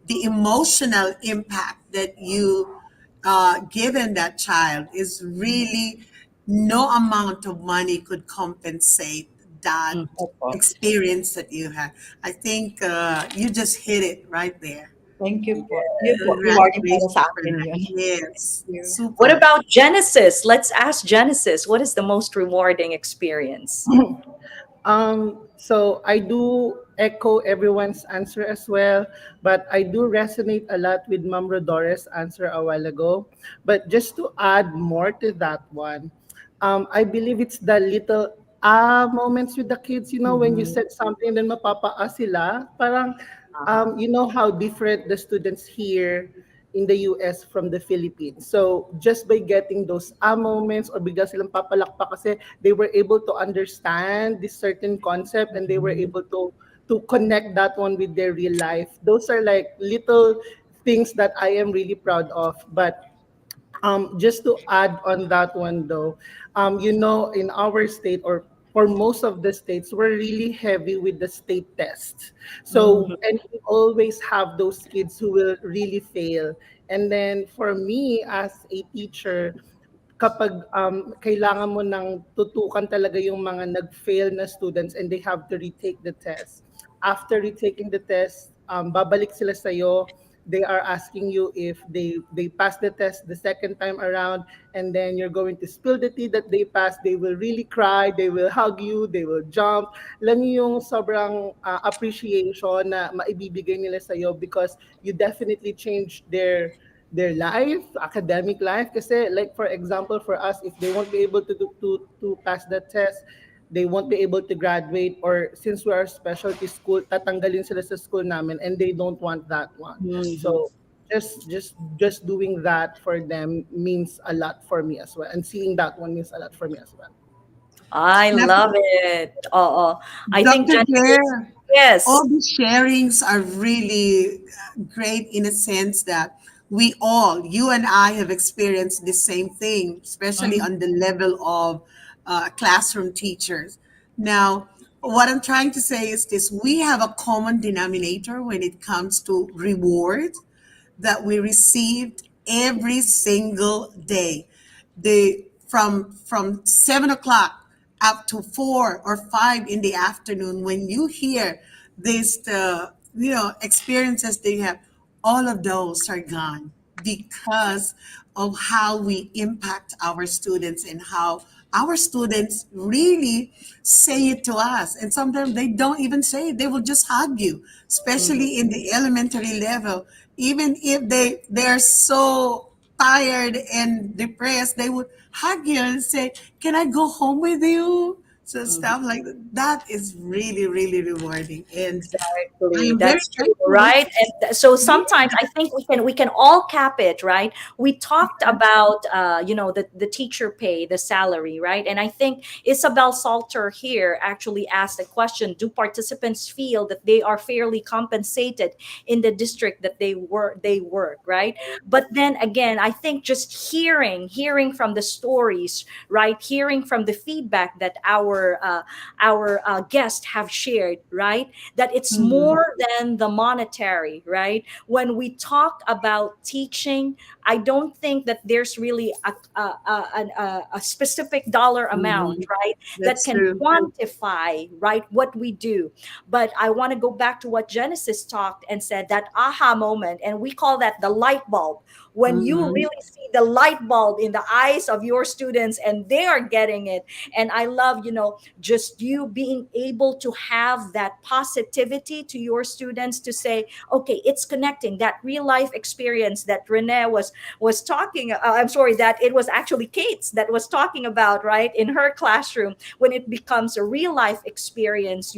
the emotional impact that you given that child is really no amount of money could compensate that mm. Opo. experience that you had. I think you just hit it right there. Thank you po. Yun po, rewarding para Congratulations sa for akin that. yun. Yes, Thank you. What super. about Genesis? Let's ask Genesis. What is the most rewarding experience? So I do echo everyone's answer as well, but I do resonate a lot with Ma'am Rodores' answer a while ago. But just to add more to that one, I believe it's the little moments with the kids. You know, when you Mhm. said something, then mapapa sila. Parang, Uh-huh. you know how different the students here in the US from the Philippines. So just by getting those moments or bigla silang papalakpak kasi they were able to understand this certain concept and they were Mhm. able to connect that one with their real life. Those are like little things that I am really proud of. But just to add on that one though, you know, in our state or for most of the states, we're really heavy with the state tests. So, Mhm. and we always have those kids who will really fail. And then for me as a teacher, kapag kailangan mo ng tutukan talaga yung mga nag-fail na students and they have to retake the test. After retaking the test, babalik sila sa'yo. They are asking you if they pass the test the second time around, and then you're going to spill the tea that they passed. They will really cry, they will hug you, they will jump. Alam niyo yung sobrang appreciation na maibibigay nila sa'yo because you definitely changed their life, academic life. Kasi like for example, for us, if they won't be able to pass that test, they won't be able to graduate or since we are specialty school, tatanggalin sila sa school namin and they don't want that one. Mhm. So just doing that for them means a lot for me as well. And seeing that one means a lot for me as well. I love it. Oh, I think Dr. Genesis, Claire, yes. all these sharings are really great in a sense that you and I have experienced the same thing, especially Mhm. on the level of classroom teachers. Now, what I'm trying to say is this: we have a common denominator when it comes to rewards that we received every single day. From 7 o'clock up to 4 or 5 in the afternoon, when you hear these experiences they have, all of those are gone because of how we impact our students and how our students really say it to us. And sometimes they don't even say it, they will just hug you, Mhm. especially in the elementary level. Even if they're so tired and depressed, they would hug you and say, "Can I go home with you?" So Mhm. stuff like that. That is really, really rewarding. And I Exactly. am very That's true, thankful. right? And so sometimes I think we can all cap it, right? We talked about the teacher pay, the salary, right? And I think Isabel Salter here actually asked a question: do participants feel that they are fairly compensated in the district that they work, right? But then again, I think just hearing from the stories, right? Hearing from the feedback that our guests have shared, right? That it's Mhm. more than the monetary, right? When we talk about teaching, I don't think that there's really a specific dollar amount, Mhm. right, that That's can true. quantify, right, what we do. But I want to go back to what Genesis talked and said, that aha moment, and we call that the light bulb. When you Mhm. really see the light bulb in the eyes of your students and they are getting it. And I love, just you being able to have that positivity to your students to say, okay, it's connecting that real life experience that Renee was talking. I'm sorry, that it was actually Kate's that was talking about, right, in her classroom, when it becomes a real life experience,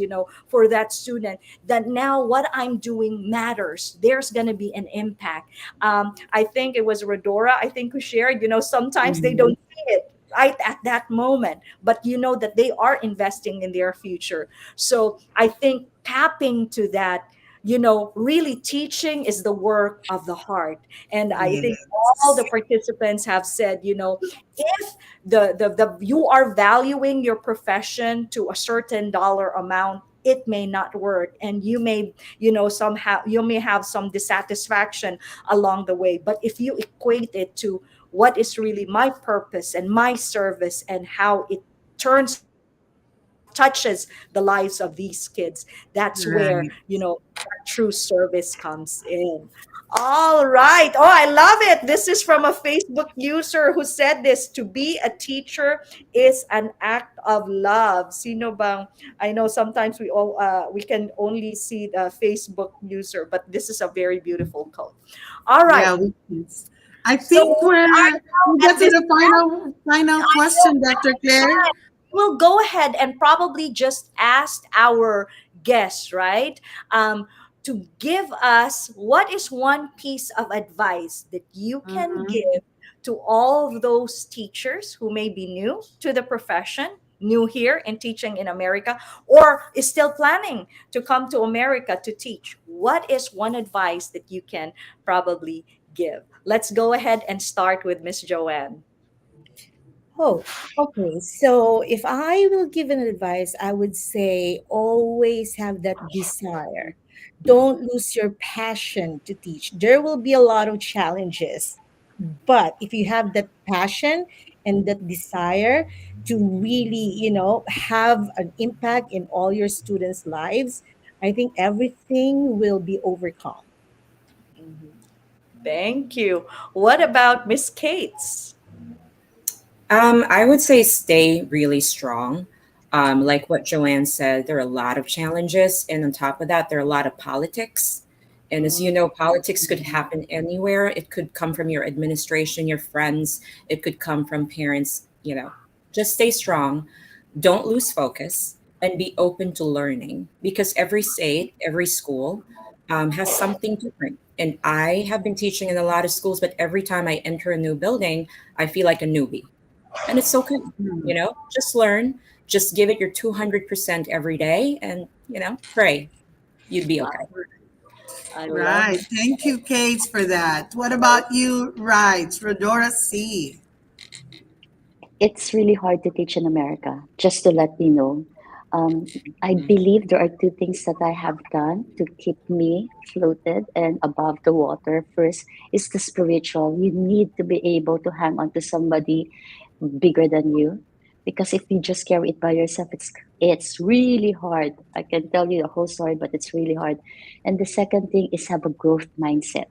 for that student, that now what I'm doing matters. There's going to be an impact. I think it was Rodora, I think, who shared, sometimes they Mhm. don't see it, right at that moment, but you know that they are investing in their future. So I think tapping to that, really teaching is the work of the heart. And I think all the Yes. participants have said, if the you are valuing your profession to a certain dollar amount, it may not work, and you may, somehow you may have some dissatisfaction along the way. But if you equate it to what is really my purpose and my service, and how it turns touches the lives of these kids, that's where, Right. that true service comes in. All right. Oh, I love it. This is from a Facebook user who said this: to be a teacher is an act of love. Sino bang? I know sometimes we can only see the Facebook user, but this is a very beautiful quote. All right. Yeah, I So think we are we now get at to this the final I know, question, Dr. Claire. we'll go ahead and probably just ask our guests, right? To give us what is one piece of advice that you can Mhm. give to all of those teachers who may be new to the profession, new here in teaching in America, or is still planning to come to America to teach. What is one advice that you can probably give? Let's go ahead and start with Miss Joanne. Oh, okay. So if I will give an advice, I would say always have that desire. Don't lose your passion to teach. There will be a lot of challenges, but if you have that passion and that desire to really, have an impact in all your students' lives, I think everything will be overcome. Mhm. Thank you. What about Miss Kate's? I would say stay really strong. Like what Joanne said, there are a lot of challenges, and on top of that, there are a lot of politics. And as you know, politics could happen anywhere. It could come from your administration, your friends. It could come from parents. Just stay strong. Don't lose focus, and be open to learning, because every state, every school has something different. And I have been teaching in a lot of schools, but every time I enter a new building, I feel like a newbie, and it's okay. Just learn, just give it your 200% every day, and pray you'd be okay. I love Right. Thank you, Kate, for that. What about you, right, Rodora C? It's really hard to teach in America, just to let you know. I believe there are two things that I have done to keep me floated and above the water. First is the spiritual. You need to be able to hang on to somebody bigger than you, because if you just carry it by yourself, it's really hard. I can tell you the whole story, but it's really hard. And the second thing is have a growth mindset.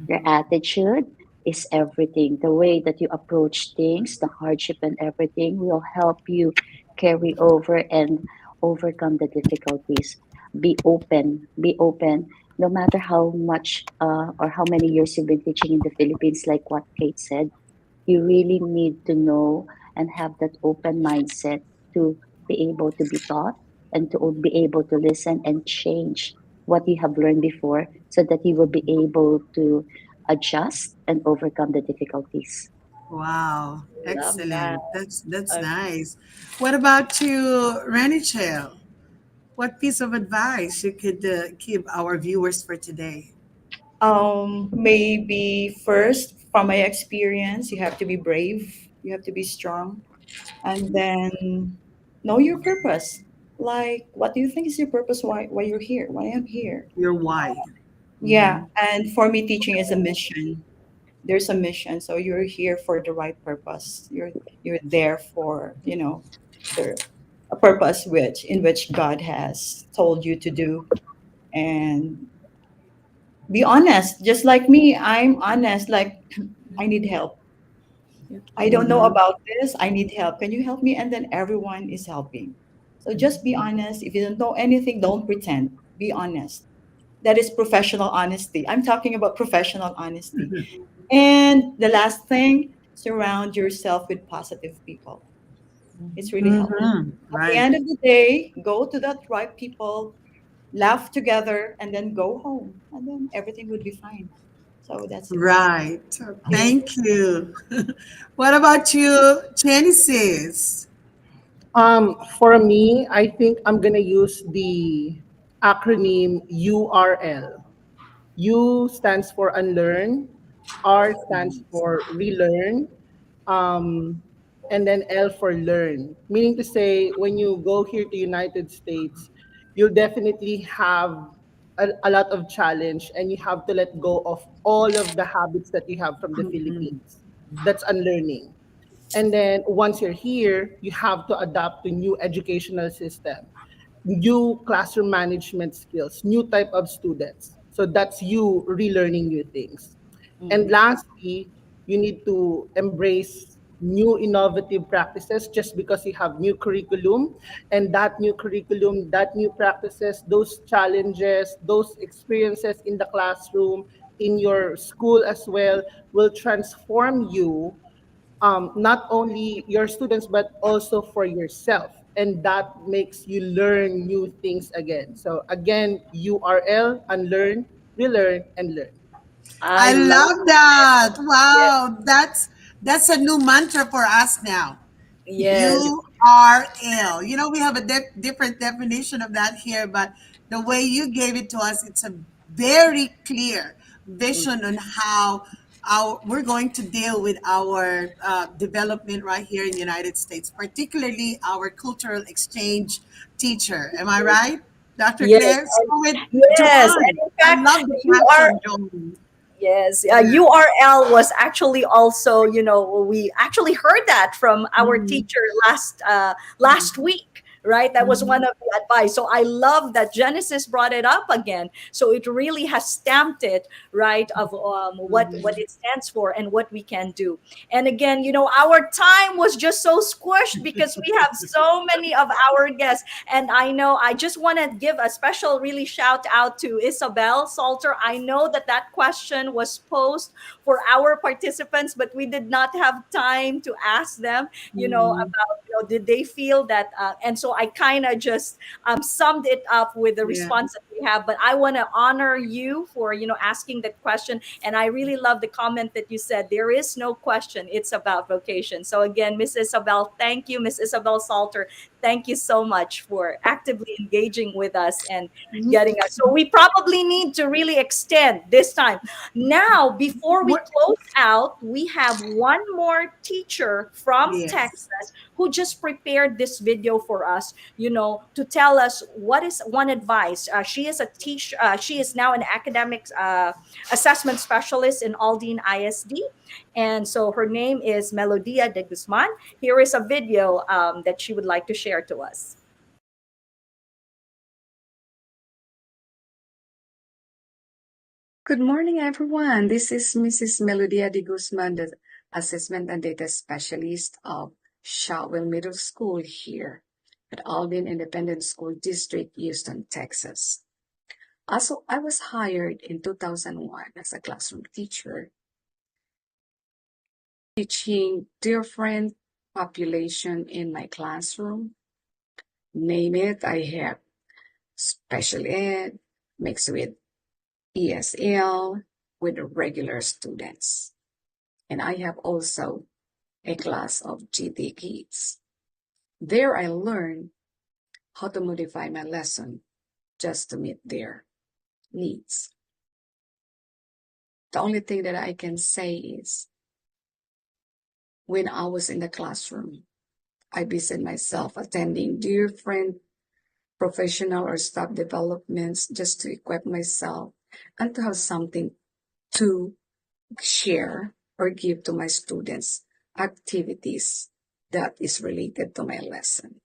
Your attitude is everything. The way that you approach things, the hardship and everything will help you carry over and overcome the difficulties. Be open, be open. No matter how much or how many years you've been teaching in the Philippines, like what Kate said, you really need to know and have that open mindset to be able to be taught and to be able to listen and change what you have learned before, so that you will be able to adjust and overcome the difficulties. Wow, love that. excellent. That's I nice. What about you, Renichel? What piece of advice you could give our viewers for today? Maybe first, from my experience, you have to be brave, you have to be strong, and then know your purpose. Like, what do you think is your purpose? Why you're here? Why I'm here? Your why. Yeah, and for me, teaching is a mission. There's a mission, so you're here for the right purpose. You're there for the a purpose which God has told you to do, and be honest. Just like me, I'm honest. Like, I need help. I don't know Mm-hmm. about this. I need help. Can you help me? And then everyone is helping. So just be honest. If you don't know anything, don't pretend. Be honest. That is professional honesty. I'm talking about professional honesty. And the last thing, surround yourself with positive people. It's really helpful. Mm-hmm. At the Right. end of the day, go to that right people, laugh together, and then go home. And then everything would be fine. So that's it. Right. Thank you. What about you, Genesis? For me, I think I'm gonna use the acronym URL. U stands for unlearn, R stands for relearn, um, and then L for learn. Meaning to say, when you go here to United States, you'll definitely have a lot of challenge, and you have to let go of all of the habits that you have from the Philippines. That's unlearning. And then once you're here, you have to adapt to new educational system, new classroom management skills, new type of students. So that's you relearning new things. And lastly, you need to embrace new innovative practices just because you have new curriculum, and that new curriculum, that new practices, those challenges, those experiences in the classroom, in your school as well, will transform you, not only your students but also for yourself, and that makes you learn new things again. So again, URL: unlearn, relearn, and learn. I I love love that. it. Wow, that's a new mantra for us now. Yes. URL. You know, we have a different definition of that here, but the way you gave it to us, it's a very clear vision on how we're going to deal with our development right here in the United States, particularly our cultural exchange teacher. Am I right, Dr. Yes. Claire? So with Yes. And Joanne, in I fact, love the you are passion, Joanne. yes, Yeah. URL was actually also, we actually heard that from our Mhm. teacher last week, right? That was one Mhm. of the advice. So I love that Genesis brought it up again. So it really has stamped it, right, of what Mhm. it stands for and what we can do. And again, our time was just so squished because we have so many of our guests. And I know I just want to give a special really shout out to Isabel Salter. I know that question was posed for our participants, but we did not have time to ask them, Mhm. about, did they feel that, and so I kind of just summed it up with the Yeah. response that we have. But I want to honor you for, asking that question. And I really love the comment that you said, there is no question. It's about vocation. So again, Miss Isabel, thank you. Miss Isabel Salter, thank you so much for actively engaging with us and getting us. So we probably need to really extend this time. Now, before we What? close out, we have one more teacher from Yes. Texas who just prepared this video for us, to tell us what is one advice. She is a teacher. She is now an academic assessment specialist in Aldine ISD. And so her name is Melodia de Guzman. Here is a video that she would like to share to us. Good morning, everyone. This is Mrs. Melodia de Guzman, the Assessment and Data Specialist of Shotwell Middle School here at Aldine Independent School District, Houston, Texas. Also, I was hired in 2001 as a classroom teacher, teaching different population in my classroom. Name it, I have special ed mixed with ESL with regular students. And I have also a class of GT kids. There I learned how to modify my lesson just to meet their needs. The only thing that I can say is when I was in the classroom, I busied myself attending different professional or staff developments just to equip myself and to have something to share or give to my students activities that is related to my lesson.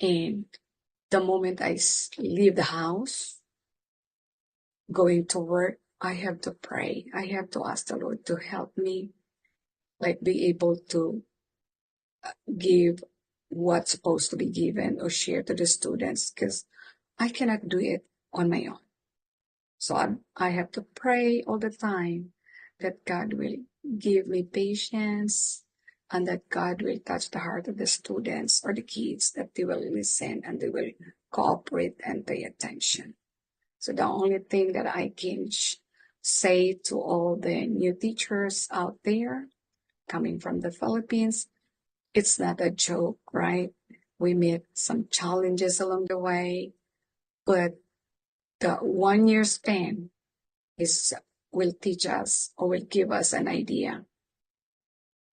And the moment I leave the house, going to work, I have to pray. I have to ask the Lord to help me, like be able to give what's supposed to be given or share to the students because I cannot do it on my own. So I have to pray all the time that God will give me patience and that God will touch the heart of the students or the kids, that they will listen and they will cooperate and pay attention. So the only thing that I can say to all the new teachers out there coming from the Philippines, it's not a joke, right? We meet some challenges along the way, but the 1 year span is will teach us or will give us an idea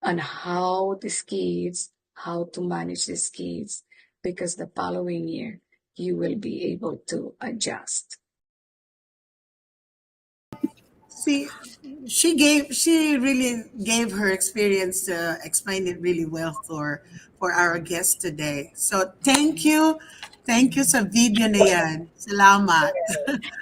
on how to manage these kids, because the following year you will be able to adjust. See, she really gave her experience to explain it really well for our guest today. So thank you sa video na yan. Salamat.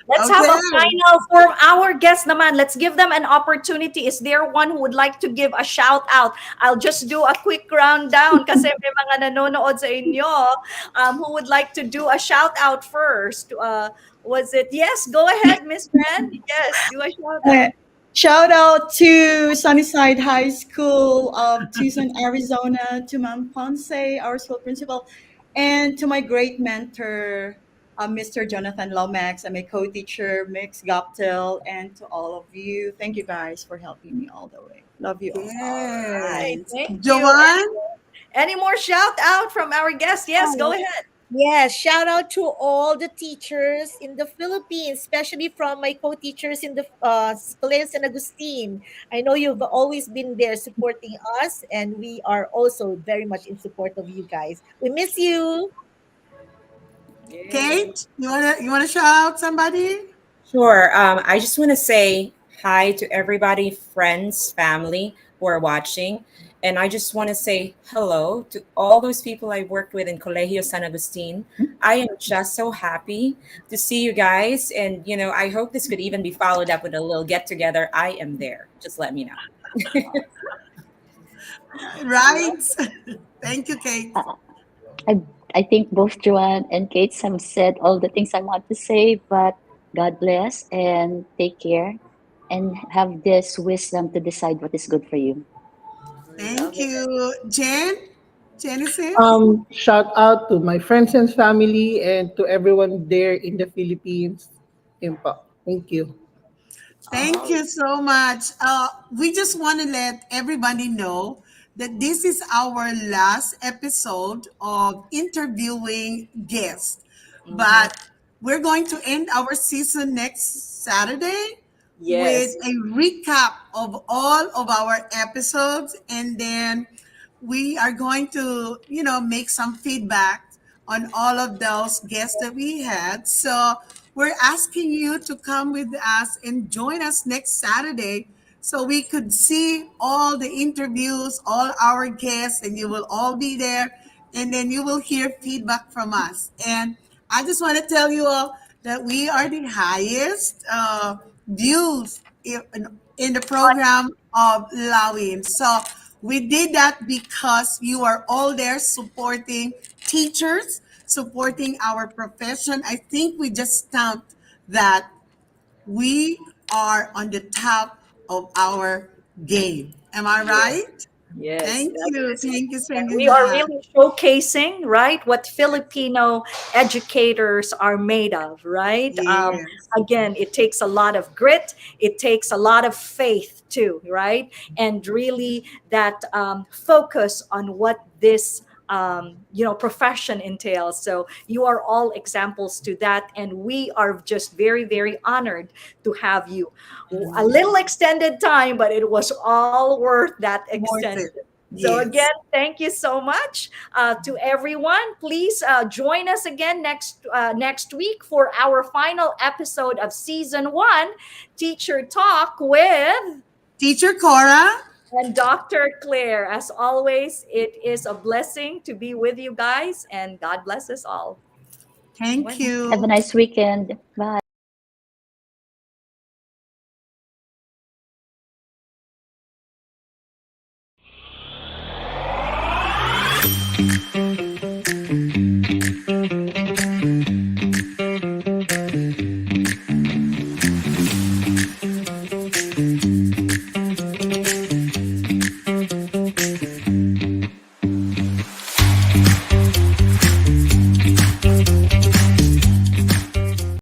Let's have a Okay. final for our guests naman. Let's give them an opportunity. Is there one who would like to give a shout out? I'll just do a quick rundown kasi may mga nanonood sa inyo. Who would like to do a shout out first? Was it? Yes, go ahead, Miss Ren. Yes, do a shout out. Shout out to Sunnyside High School of Tucson, Arizona, to Ma'am Ponce, our school principal, and to my great mentor, Mr. Jonathan Lomax, and my co-teacher, Mix Goptel, and to all of you. Thank you guys for helping me all the way. Love you all. Right, Yes. thank Joanne? you. Any more shout out from our guests? Yes, go ahead. Yes, shout out to all the teachers in the Philippines, especially from my co-teachers in the Clare and San Agustin. I know you've always been there supporting us, and we are also very much in support of you guys. We miss you. Kate, you wanna shout out somebody? Sure. I just want to say hi to everybody, friends, family who are watching. And I just want to say hello to all those people I worked with in Colegio San Agustin. I am just so happy to see you guys. And, I hope this could even be followed up with a little get together. I am there. Just let me know. Right. Thank you, Kate. I, I think both Joanne and Kate have said all the things I want to say, but God bless and take care and have this wisdom to decide what is good for you. Thank you. Jen? Genesis? Shout out to my friends and family and to everyone there in the Philippines. Thank you. Thank you so much. We just want to let everybody know that this is our last episode of interviewing guests. But we're going to end our season next Saturday with Yes. a recap of all of our episodes. And then we are going to, make some feedback on all of those guests that we had. So we're asking you to come with us and join us next Saturday so we could see all the interviews, all our guests, and you will all be there. And then you will hear feedback from us. And I just want to tell you all that we are the highest views in the program of Lawin. So we did that because you are all there supporting teachers, supporting our profession. I think we just stamped that we are on the top of our game. Am I right? Yes, Thank you. Thank you, and saying we are that. really showcasing, right, what Filipino educators are made of, right? Yes. Again, it takes a lot of grit, it takes a lot of faith too, right? And really that focus on what this profession entails. So you are all examples to that, and we are just very, very honored to have you. A little extended time, but it was all worth that Worth extension. it. So Yes. again, thank you so much to everyone. Please join us again next week for our final episode of season 1, Teacher Talk with Teacher Cora. and Dr. Claire. As always, it is a blessing to be with you guys, and God bless us all. Thank you. Have a nice weekend. Bye.